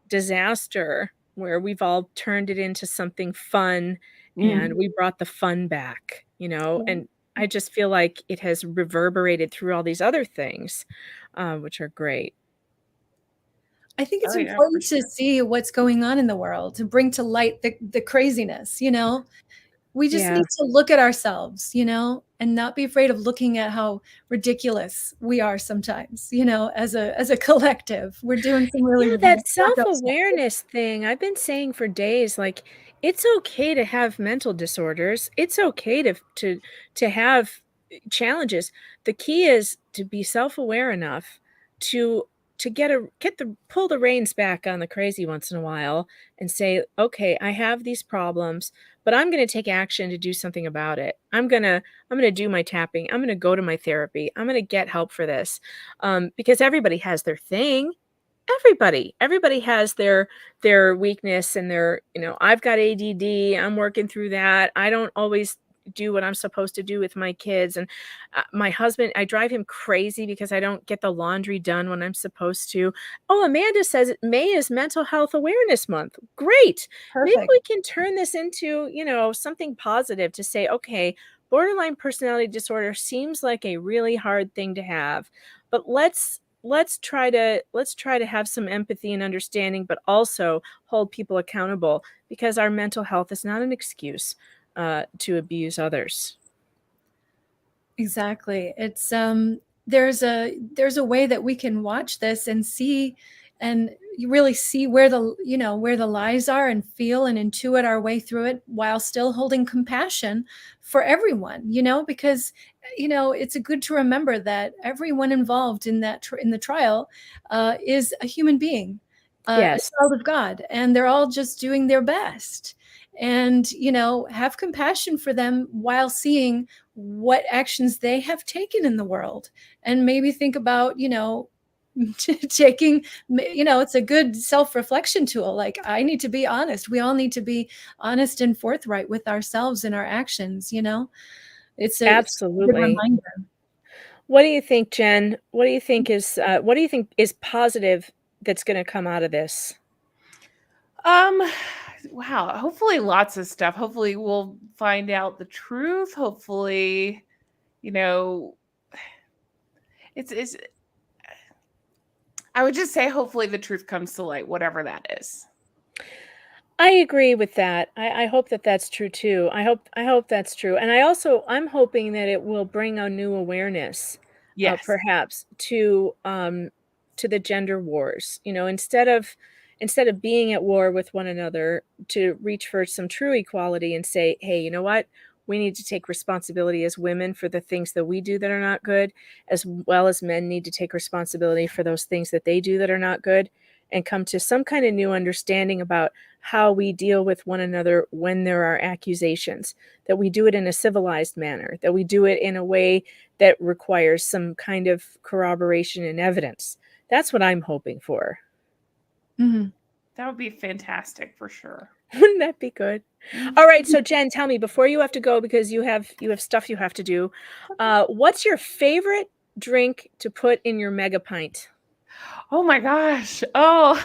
disaster, where we've all turned it into something fun, and we brought the fun back, and I just feel like it has reverberated through all these other things, which are great. I think it's Oh, yeah, important for to see what's going on in the world, to bring to light the craziness, We just Yeah. need to look at ourselves, and not be afraid of looking at how ridiculous we are sometimes, as a collective. We're doing some really Yeah, that fucked up stuff. self-awareness thing I've been saying for days, like, it's okay to have mental disorders. It's okay to have challenges. The key is to be self-aware enough to pull the reins back on the crazy once in a while and say, okay, I have these problems, but I'm going to take action to do something about it. I'm going to do my tapping. I'm going to go to my therapy. I'm going to get help for this. Because everybody has their thing. Everybody has their weakness and their, I've got ADD. I'm working through that. I don't always do what I'm supposed to do with my kids. And my husband, I drive him crazy because I don't get the laundry done when I'm supposed to. Oh, Amanda says May is Mental Health Awareness Month. Great. Maybe Perfect. we can turn this into, something positive to say, okay, borderline personality disorder seems like a really hard thing to have, but let's try to have some empathy and understanding, but also hold people accountable, because our mental health is not an excuse to abuse others. Exactly. It's there's a way that we can watch this and see, and you really see where the lies are, and feel and intuit our way through it while still holding compassion for everyone, because it's good to remember that everyone involved in the trial is a human being, a Yes. child of God, and they're all just doing their best. And have compassion for them while seeing what actions they have taken in the world, and maybe think about taking, it's a good self-reflection tool. Like, I need to be honest. We all need to be honest and forthright with ourselves and our actions. It's a good Absolutely. reminder. What do you think, Jen? What do you think is positive that's going to come out of this? Wow. Hopefully lots of stuff. Hopefully we'll find out the truth. Hopefully, it's I would just say hopefully the truth comes to light, whatever that is. I agree with that. I hope that that's true too. I hope that's true. And I'm hoping that it will bring a new awareness, Yes. perhaps to the gender wars. Instead of being at war with one another, to reach for some true equality and say, hey, you know what? We need to take responsibility as women for the things that we do that are not good, as well as men need to take responsibility for those things that they do that are not good, and come to some kind of new understanding about how we deal with one another when there are accusations, that we do it in a civilized manner, that we do it in a way that requires some kind of corroboration and evidence. That's what I'm hoping for. Mm-hmm. That would be fantastic for sure. Wouldn't that be good? All right, so Jen, tell me, before you have to go, because you have stuff you have to do, what's your favorite drink to put in your mega pint? Oh my gosh. Oh,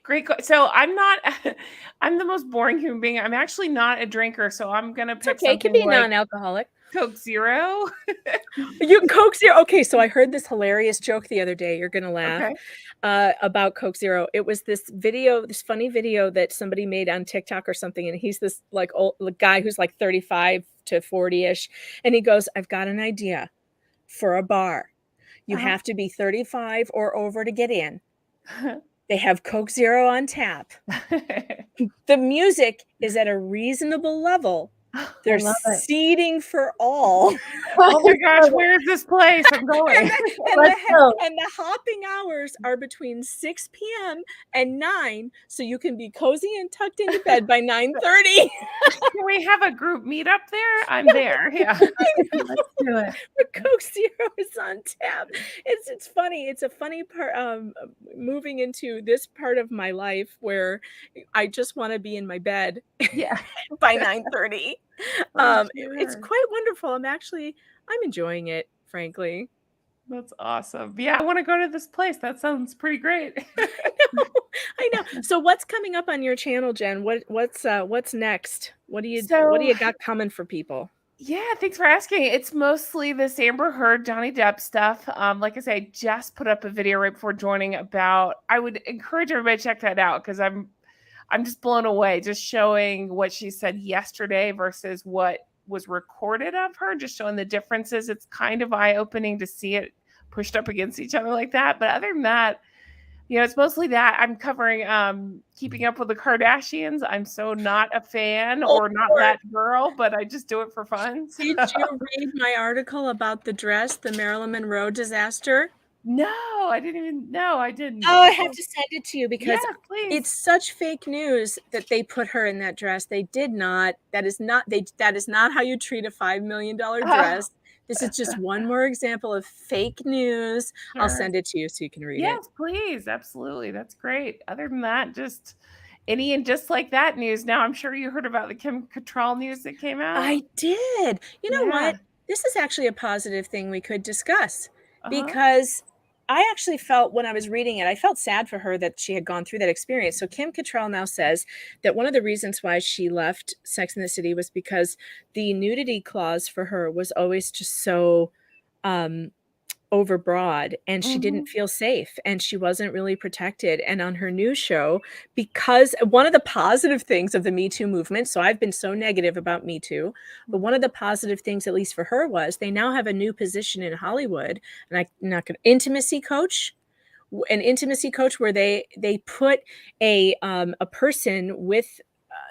great. So I'm the most boring human being. I'm actually not a drinker. So I'm going to pick Okay, it could something be like non-alcoholic. Coke Zero. You Coke Zero. Okay, so I heard this hilarious joke the other day. You're gonna laugh. Okay. About Coke Zero. It was this funny video that somebody made on TikTok or something, and he's this like old guy who's like 35 to 40-ish, and he goes, "I've got an idea for a bar. You have to be 35 or over to get in. They have Coke Zero on tap. The music is at a reasonable level. There's seating for all." Oh my gosh, where is this place? I'm going. and the hopping hours are between 6 p.m. and 9, so you can be cozy and tucked into bed by 9:30. Can we have a group meet up there? I'm there. Yeah. Let's do it. The Coke Zero is on tap. It's funny. It's a funny part, moving into this part of my life where I just want to be in my bed Yeah. by 9:30. It's quite wonderful. I'm enjoying it, frankly. That's awesome. Yeah, I want to go to this place. That sounds pretty great. I know. So what's coming up on your channel, Jen? What's next? What do you got coming for people? Yeah, thanks for asking. It's mostly this Amber Heard, Johnny Depp stuff. Like I said, I just put up a video right before joining about. I would encourage everybody to check that out, because I'm just blown away, just showing what she said yesterday versus what was recorded of her, just showing the differences. It's kind of eye-opening to see it pushed up against each other like that. But other than that, You know, it's mostly that I'm covering Keeping Up with the Kardashians. I'm so not a fan or not that girl, but I just do it for fun. So. Did you read my article about the dress, the Marilyn Monroe disaster? No, I didn't even know. I didn't. Oh, I have to send it to you because Yes, please. it's such fake news that they put her in that dress. They did not. That is not how you treat a $5 million dress. This is just one more example of fake news. Sure. I'll send it to you so you can read it. Yes, please. Absolutely. That's great. Other than that, just any and just like that news. Now, I'm sure you heard about the Kim Cattrall news that came out. I did. You know Yeah. what? This is actually a positive thing we could discuss Uh-huh. because I actually felt when I was reading it, I felt sad for her that she had gone through that experience. So Kim Cattrall now says that one of the reasons why she left Sex and the City was because the nudity clause for her was always just so overbroad, and she didn't feel safe, and she wasn't really protected. And on her new show, because one of the positive things of the Me Too movement, so I've been so negative about Me Too, but one of the positive things, at least for her, was they now have a new position in Hollywood, and I'm not going intimacy coach, an intimacy coach where they put a person with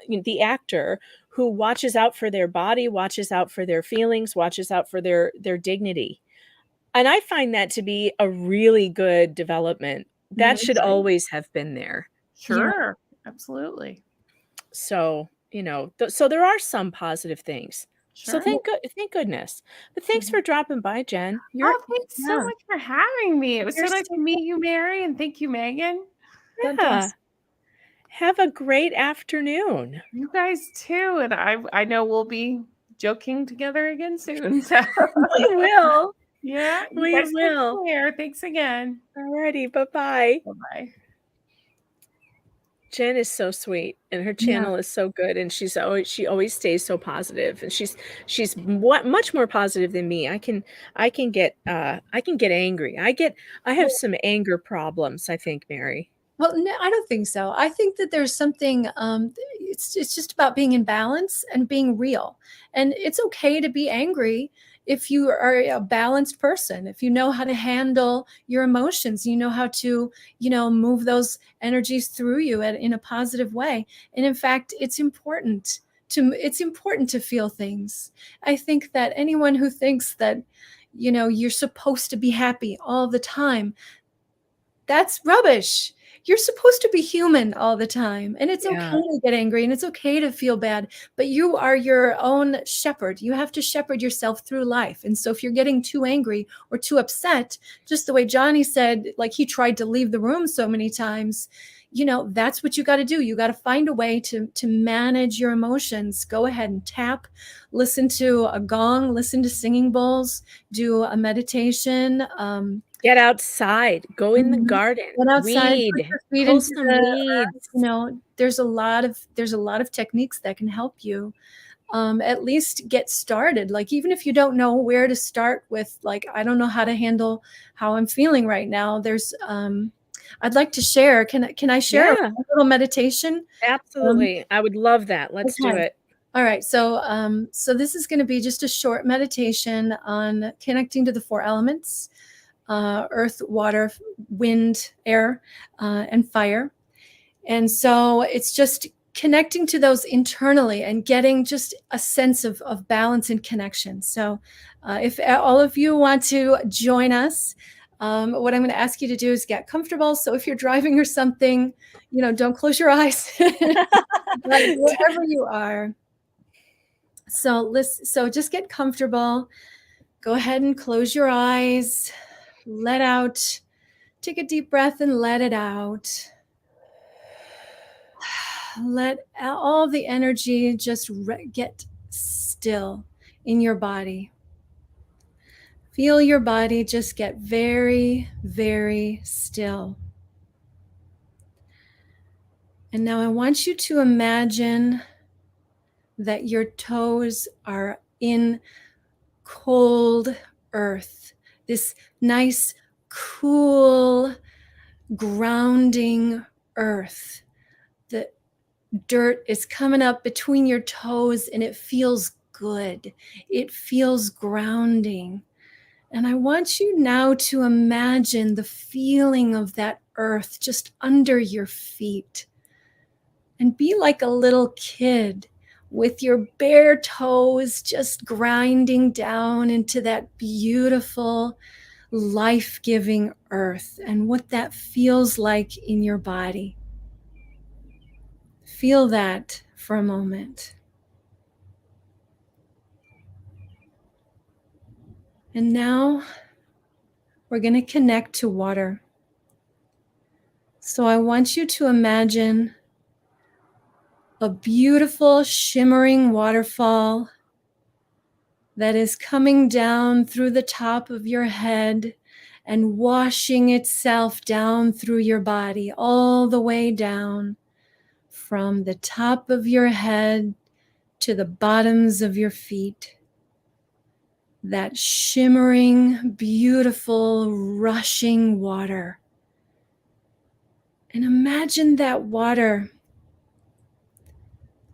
the actor who watches out for their body, watches out for their feelings, watches out for their dignity. And I find that to be a really good development. That should always have been there. Sure. Yeah. Absolutely. So, so there are some positive things. Sure. So thank goodness. But thanks for dropping by, Jen. Thanks so much for having me. It was so nice to meet you, Mary, and thank you, Megan. Yeah. Have a great afternoon. You guys too. And I know we'll be joking together again soon. So. We will. Yeah, we will. Thanks again. Alrighty, bye-bye. Bye-bye. Jen is so sweet, and her channel is so good, and she always stays so positive, and she's much more positive than me. I can get angry. I have some anger problems, I think, Mary. Well, no, I don't think so. I think that there's something, it's just about being in balance and being real. And it's okay to be angry if you are a balanced person, if you know how to handle your emotions, you know how to, move those energies through you in a positive way. And in fact, it's important to feel things. I think that anyone who thinks that, you're supposed to be happy all the time, that's rubbish. You're supposed to be human all the time, and it's okay to get angry, and it's okay to feel bad, but you are your own shepherd. You have to shepherd yourself through life. And so if you're getting too angry or too upset, just the way Johnny said, like he tried to leave the room so many times, that's what you got to do. You got to find a way to manage your emotions. Go ahead and tap, listen to a gong, listen to singing bowls, do a meditation, get outside, go in the garden, get outside, weed, pull some weeds. There's a lot of techniques that can help you at least get started. Like, even if you don't know where to start with, like, I don't know how to handle how I'm feeling right now. There's I'd like to share. Can I share a little meditation? Absolutely. I would love that. Let's do it. All right. So this is going to be just a short meditation on connecting to the 4 elements: earth, water, wind, air, and fire. And so it's just connecting to those internally and getting just a sense of balance and connection. So if all of you want to join us, what I'm going to ask you to do is get comfortable. So if you're driving or something, don't close your eyes. Wherever you are. So just get comfortable. Go ahead and close your eyes. Let out. Take a deep breath and let it out. Let all the energy just get still in your body. Feel your body just get very, very still. And now I want you to imagine that your toes are in cold earth, this nice, cool, grounding earth. The dirt is coming up between your toes and it feels good. It feels grounding. And I want you now to imagine the feeling of that earth just under your feet. And be like a little kid with your bare toes just grinding down into that beautiful, life-giving earth and what that feels like in your body. Feel that for a moment. And now we're going to connect to water. So I want you to imagine a beautiful shimmering waterfall that is coming down through the top of your head and washing itself down through your body, all the way down from the top of your head to the bottoms of your feet. That shimmering, beautiful, rushing water. And imagine that water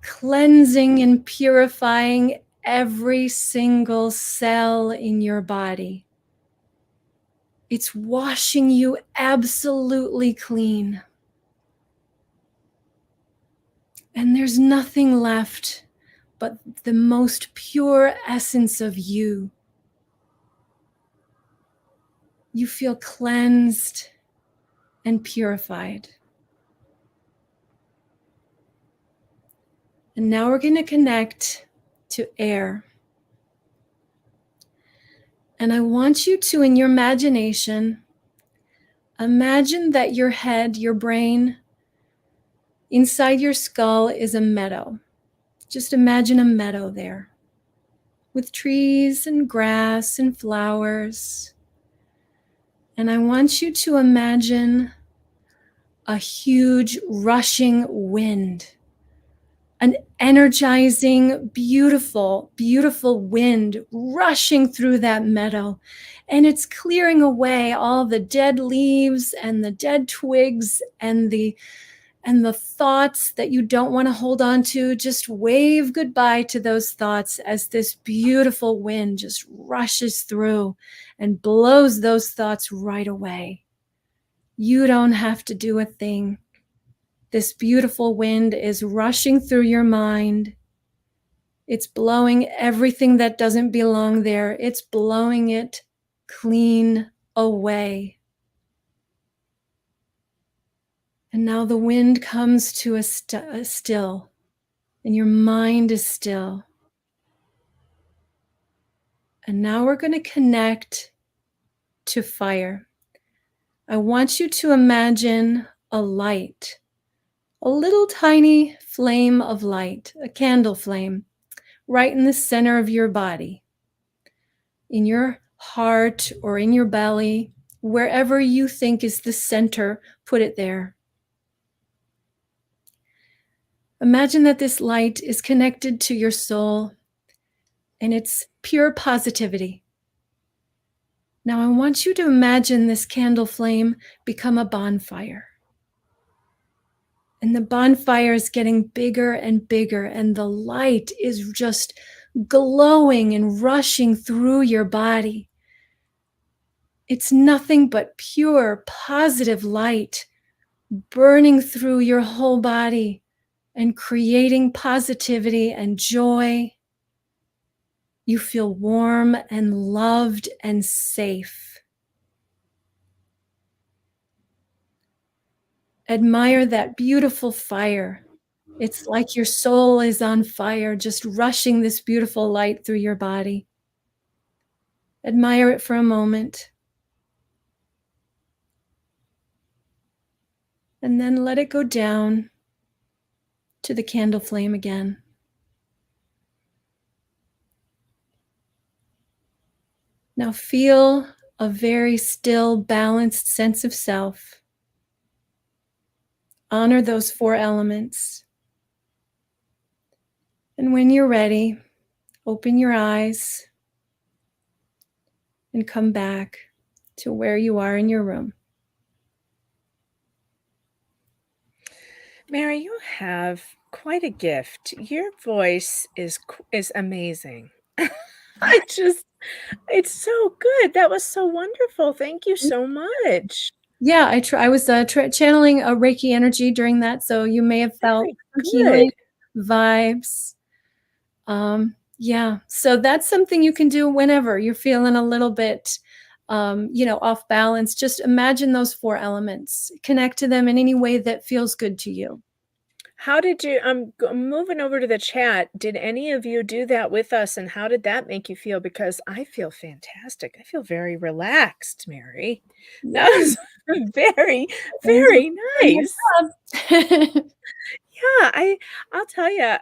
cleansing and purifying every single cell in your body. It's washing you absolutely clean. And there's nothing left but the most pure essence of you. You feel cleansed and purified. And now we're going to connect to air. And I want you to, in your imagination, imagine that your head, your brain, inside your skull is a meadow. Just imagine a meadow there with trees and grass and flowers. And I want you to imagine a huge rushing wind, an energizing, beautiful, beautiful wind rushing through that meadow. And it's clearing away all the dead leaves and the dead twigs and the thoughts that you don't want to hold on to. Just wave goodbye to those thoughts as this beautiful wind just rushes through and blows those thoughts right away. You don't have to do a thing. This beautiful wind is rushing through your mind. It's blowing everything that doesn't belong there. It's blowing it clean away. And now the wind comes to a still, and your mind is still. And now we're going to connect to fire. I want you to imagine a light, a little tiny flame of light, a candle flame, right in the center of your body, in your heart or in your belly, wherever you think is the center, put it there. Imagine that this light is connected to your soul and it's pure positivity. Now I want you to imagine this candle flame become a bonfire. And the bonfire is getting bigger and bigger, and the light is just glowing and rushing through your body. It's nothing but pure, positive light burning through your whole body and creating positivity and joy. You feel warm and loved and safe. Admire that beautiful fire. It's like your soul is on fire, just rushing this beautiful light through your body. Admire it for a moment. And then let it go down to the candle flame again. Now feel a very still, balanced sense of self. Honor those 4 elements. And when you're ready, open your eyes and come back to where you are in your room. Mary, you have quite a gift. Your voice is amazing. I just It's so good. That was so wonderful. Thank you so much. Yeah, I was channeling a Reiki energy during that, so you may have felt Very some good. healing vibes. Yeah, so that's something you can do whenever you're feeling a little bit, off balance. Just imagine those 4 elements, connect to them in any way that feels good to you. How did you I'm moving over to the chat. Did any of you do that with us, and how did that make you feel? Because I feel fantastic. I feel very relaxed, Mary. That Yeah, was very, angels very are doing nice. their job. Yeah, I'll tell you,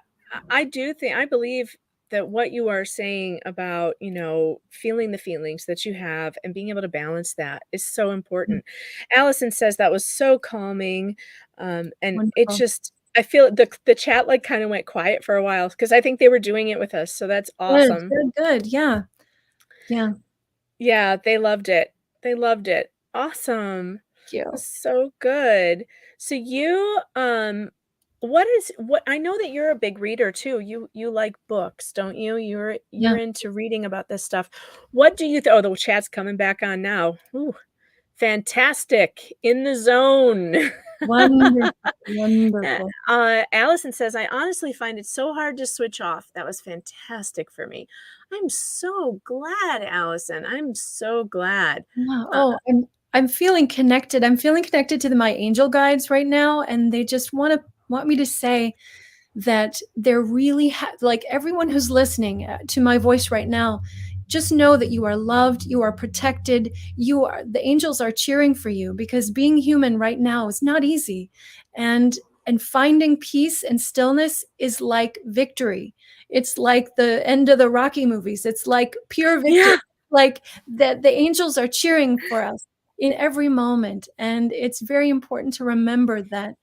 I do think I believe that what you are saying about, feeling the feelings that you have and being able to balance that is so important. Allison says that was so calming, and it's Wonderful. just I feel the chat like kind of went quiet for a while because I think they were doing it with us, so that's Good, awesome. good, good. Yeah, yeah. Yeah, they loved it. They loved it. Awesome. Thank you. That's so good. So you what I know that you're a big reader too. You like books, don't you? You're Yeah, into reading about this stuff. What do you oh, the chat's coming back on now. Ooh, fantastic. In the zone. wonderful, wonderful. Allison says, I honestly find it so hard to switch off. That was fantastic for me. I'm so glad, Allison. I'm so glad. Yeah. Uh, Oh, I'm feeling connected. I'm feeling connected to my angel guides right now, and they just want me to say that they're really like everyone who's listening to my voice right now, just know that you are loved, you are protected, the angels are cheering for you, because being human right now is not easy, and finding peace and stillness is like victory. It's like the end of the Rocky movies. It's like pure victory. yeah. Like that the angels are cheering for us in every moment, and it's very important to remember that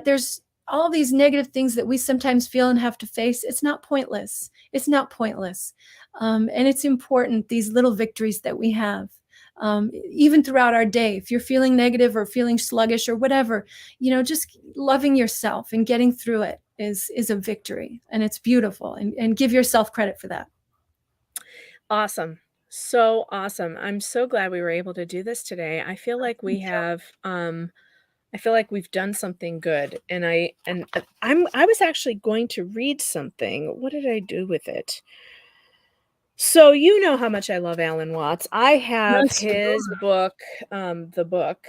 there's all these negative things that we sometimes feel and have to face. It's not pointless. It's not pointless. And it's important, these little victories that we have, even throughout our day. If you're feeling negative or feeling sluggish or whatever, just loving yourself and getting through it is a victory, and it's beautiful, and give yourself credit for that. Awesome. So awesome. I'm so glad we were able to do this today. I feel like we have I feel like we've done something good. And I was actually going to read something. What did I do with it? So you know how much I love Alan Watts. I have Yes, we his book, the book.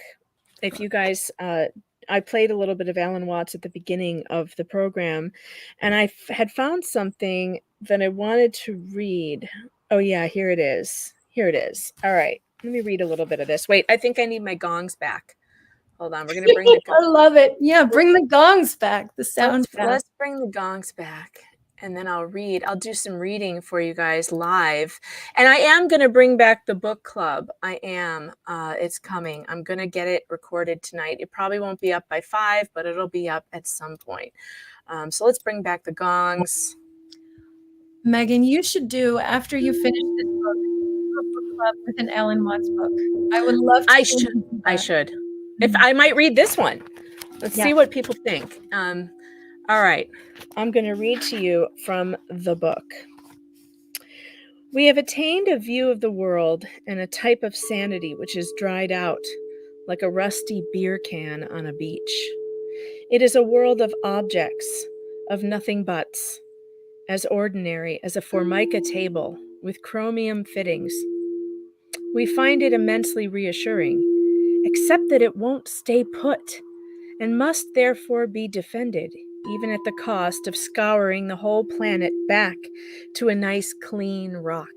If you guys I played a little bit of Alan Watts at the beginning of the program, and I had found something that I wanted to read. Oh yeah, here it is. Here it is. All right. Let me read a little bit of this. Wait, I think I need my gongs back. Hold on. We're going to bring the I love it. Yeah, bring the gongs back, the sound back. let's bring the gongs back, and then I'll read. I'll do some reading for you guys live. And I am going to bring back the book club. I am. It's coming. I'm going to get it recorded tonight. It probably won't be up by 5, but it'll be up at some point. So let's bring back the gongs. Megan, you should do, after you finish this book, a book club with an Alan Watts book. I would love to. I should. If I might read this one. Let's see what people think. All right. I'm going to read to you from the book. We have attained a view of the world and a type of sanity which is dried out, like a rusty beer can on a beach. It is a world of objects, of nothing buts, as ordinary as a formica table with chromium fittings. We find it immensely reassuring, except that it won't stay put, and must therefore be defended, even at the cost of scouring the whole planet back to a nice clean rock.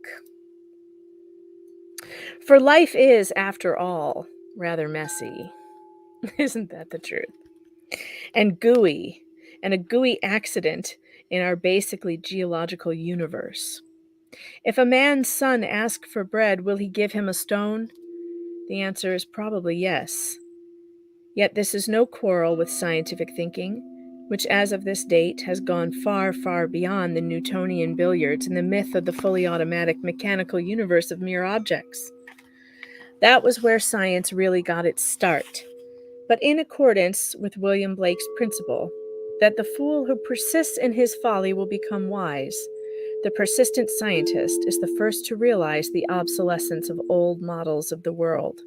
For life is, after all, rather messy. Isn't that the truth? And gooey, and a gooey accident in our basically geological universe. If a man's son asks for bread, will he give him a stone? The answer is probably yes. Yet this is no quarrel with scientific thinking, which as of this date has gone far, far beyond the Newtonian billiards and the myth of the fully automatic mechanical universe of mere objects. That was where science really got its start, but in accordance with William Blake's principle that the fool who persists in his folly will become wise, The persistent scientist is the first to realize the obsolescence of old models of the world.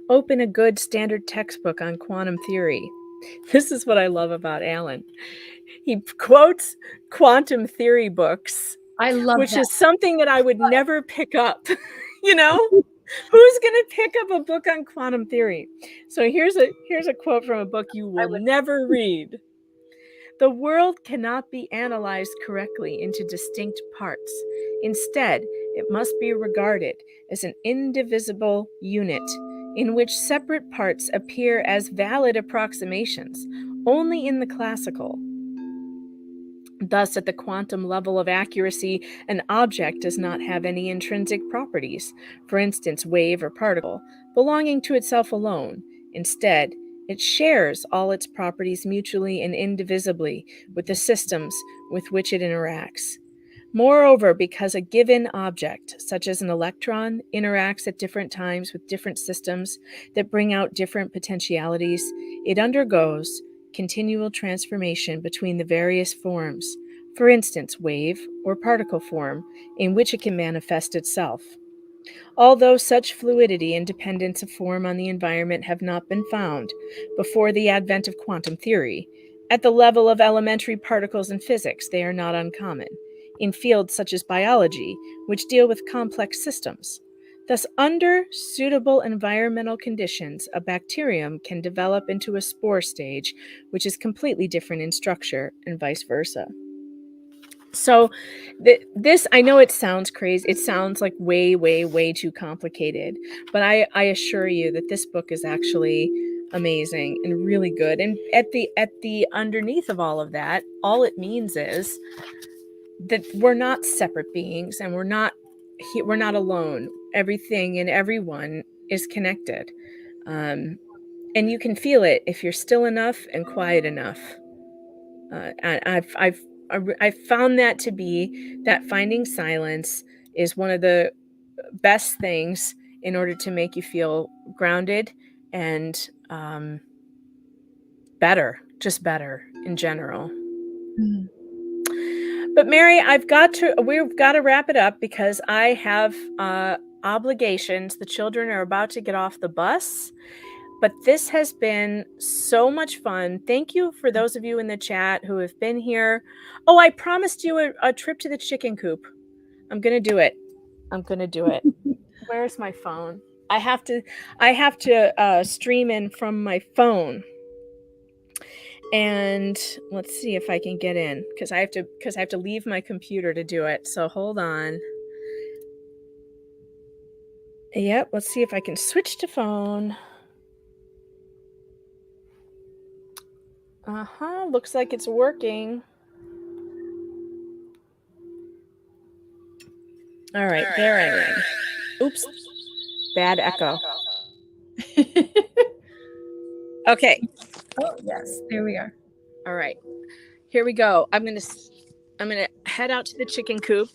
Open a good standard textbook on quantum theory. This is what I love about Alan. He quotes quantum theory books, I love which that. is something that I would never pick up. You know, who's going to pick up a book on quantum theory? So here's a quote from a book you will never read. The world cannot be analyzed correctly into distinct parts. Instead, it must be regarded as an indivisible unit in which separate parts appear as valid approximations only in the classical. Thus, at the quantum level of accuracy, an object does not have any intrinsic properties, for instance, wave or particle, belonging to itself alone. Instead, it shares all its properties mutually and indivisibly with the systems with which it interacts. Moreover, because a given object, such as an electron, interacts at different times with different systems that bring out different potentialities, it undergoes continual transformation between the various forms, for instance, wave or particle form, in which it can manifest itself. Although such fluidity and dependence of form on the environment have not been found before the advent of quantum theory, at the level of elementary particles in physics, they are not uncommon, in fields such as biology, which deal with complex systems. Thus, under suitable environmental conditions, a bacterium can develop into a spore stage, which is completely different in structure, and vice versa. So this, I know it sounds crazy. It sounds like way, way, way too complicated. But I assure you that this book is actually amazing and really good. And at the underneath of all of that, all it means is that we're not separate beings and we're not alone. Everything and everyone is connected. And you can feel it if you're still enough and quiet enough. And I've found that to be that finding silence is one of the best things in order to make you feel grounded and better in general. Mm. But Mary, we've got to wrap it up because I have obligations. The children are about to get off the bus. But this has been so much fun. Thank you for those of you in the chat who have been here. Oh, I promised you a trip to the chicken coop. I'm going to do it. Where's my phone? I have to stream in from my phone. And let's see if I can get in because I have to leave my computer to do it. So hold on. Yep, let's see if I can switch to phone. Looks like it's working. All right, there I am. Oops. Bad echo. Okay. Oh, yes, there we are. All right. Here we go. I'm going to head out to the chicken coop.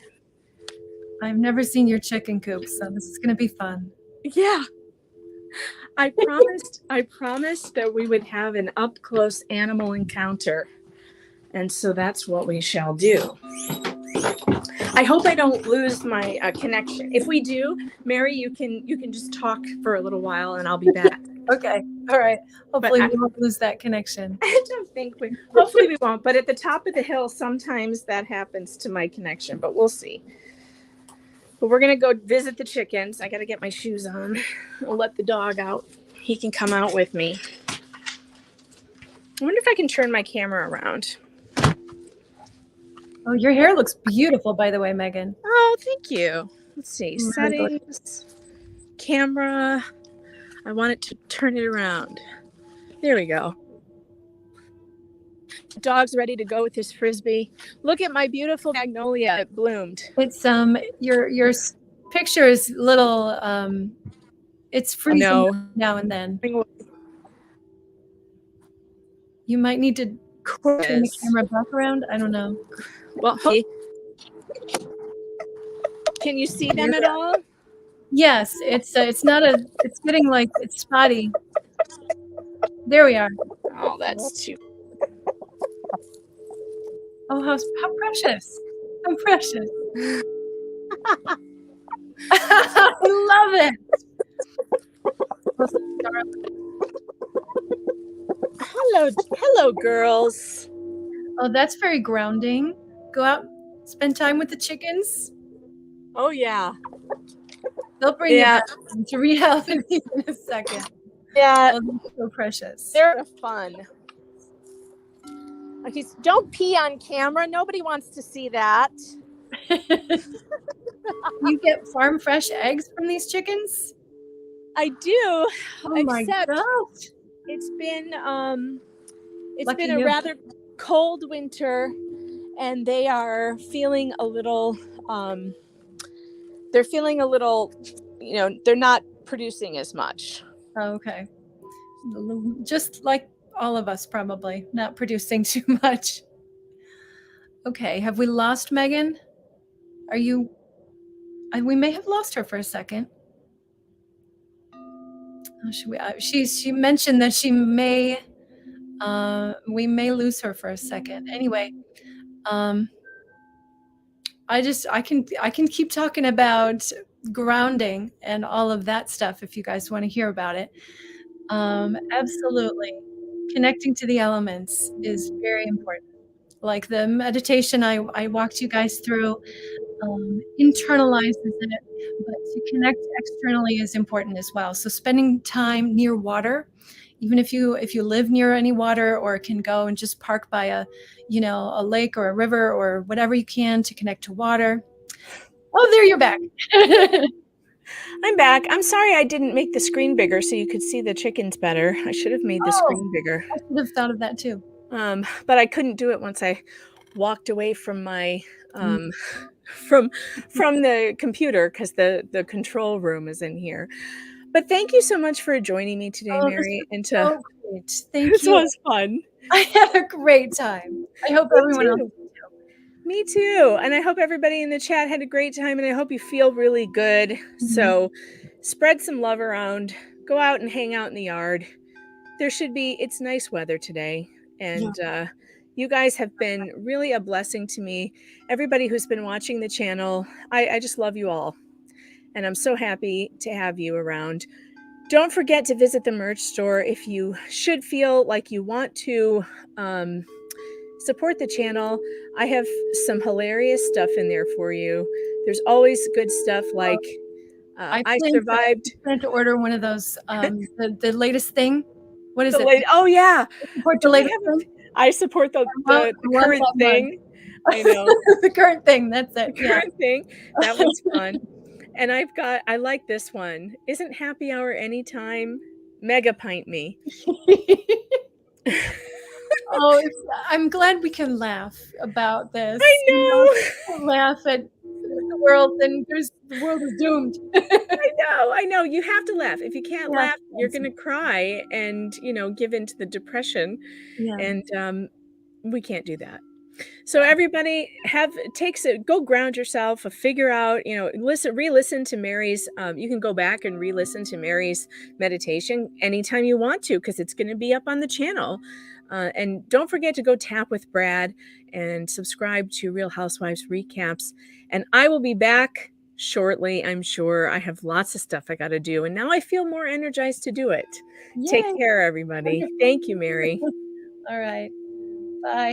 I've never seen your chicken coop, so this is going to be fun. Yeah. I promised that we would have an up-close animal encounter. And so that's what we shall do. I hope I don't lose my connection. If we do, Mary, you can just talk for a little while and I'll be back. Okay. All right. Hopefully we won't lose that connection. I don't think hopefully we won't. But at the top of the hill, sometimes that happens to my connection, but we'll see. But we're going to go visit the chickens. I got to get my shoes on. I'll let the dog out. He can come out with me. I wonder if I can turn my camera around. Oh, your hair looks beautiful, by the way, Megan. Oh, thank you. Let's see. Settings, camera. I want it to turn it around. There we go. The dog's ready to go with his frisbee. Look at my beautiful magnolia. It bloomed. It's your picture is little it's freezing now and then. You might need to turn the camera back around. I don't know. Well, can you see them at all? Yes, it's getting like it's spotty. There we are. Oh, that's too. Oh, how precious. I'm precious. I love it. Hello, girls. Oh, that's very grounding. Go out, spend time with the chickens. Oh yeah. They'll bring Yeah. you back to reality in a second. Yeah, Oh, they're so precious. they're fun. Okay, so don't pee on camera. Nobody wants to see that. You get farm fresh eggs from these chickens? I do, Oh my except gosh. it's been Lucky a you. rather cold winter, and they are feeling a little they're feeling a little, they're not producing as much. Oh, okay. Just like all of us, probably not producing too much. Okay, have we lost Megan? Are you? We may have lost her for a second. Oh, should we? She mentioned that she may. We may lose her for a second. Anyway, I can keep talking about grounding and all of that stuff if you guys want to hear about it. Absolutely, connecting to the elements is very important. Like the meditation I walked you guys through, internalizes it, but to connect externally is important as well. So spending time near water, even if you live near any water or can go and just park by a lake or a river or whatever you can to connect to water. Oh, there you're back. I'm back. I'm sorry I didn't make the screen bigger so you could see the chickens better. I should have made the screen bigger. I should have thought of that too. But I couldn't do it once I walked away from my from the computer because the control room is in here. But thank you so much for joining me today, Mary. Great. Thank this you. was fun. I had a great time. I hope everyone else. Me too. And I hope everybody in the chat had a great time, and I hope you feel really good. So spread some love around. Go out and hang out in the yard. It's nice weather today. And you guys have been really a blessing to me. Everybody who's been watching the channel, I just love you all. And I'm so happy to have you around. Don't forget to visit the merch store if you should feel like you want to support the channel. I have some hilarious stuff in there for you. There's always good stuff like I survived. I plan to order one of those. The latest thing. What is it? Oh yeah, support the latest thing. I support the current thing. I know the current thing. That's it. The current thing. That was fun. And I like this one. Isn't happy hour anytime? Mega pint me. Oh, I'm glad we can laugh about this. I know. Laugh at the world, then the world is doomed. I know. You have to laugh. If you can't laugh, you're going to cry and, give into the depression. Yeah. And we can't do that. So everybody go ground yourself, figure out, re-listen to Mary's, you can go back and re-listen to Mary's meditation anytime you want to, because it's going to be up on the channel. And don't forget to go tap with Brad and subscribe to Real Housewives Recaps. And I will be back shortly, I'm sure. I have lots of stuff I got to do. And now I feel more energized to do it. Yay. Take care, everybody. Thank you, Mary. All right. Bye.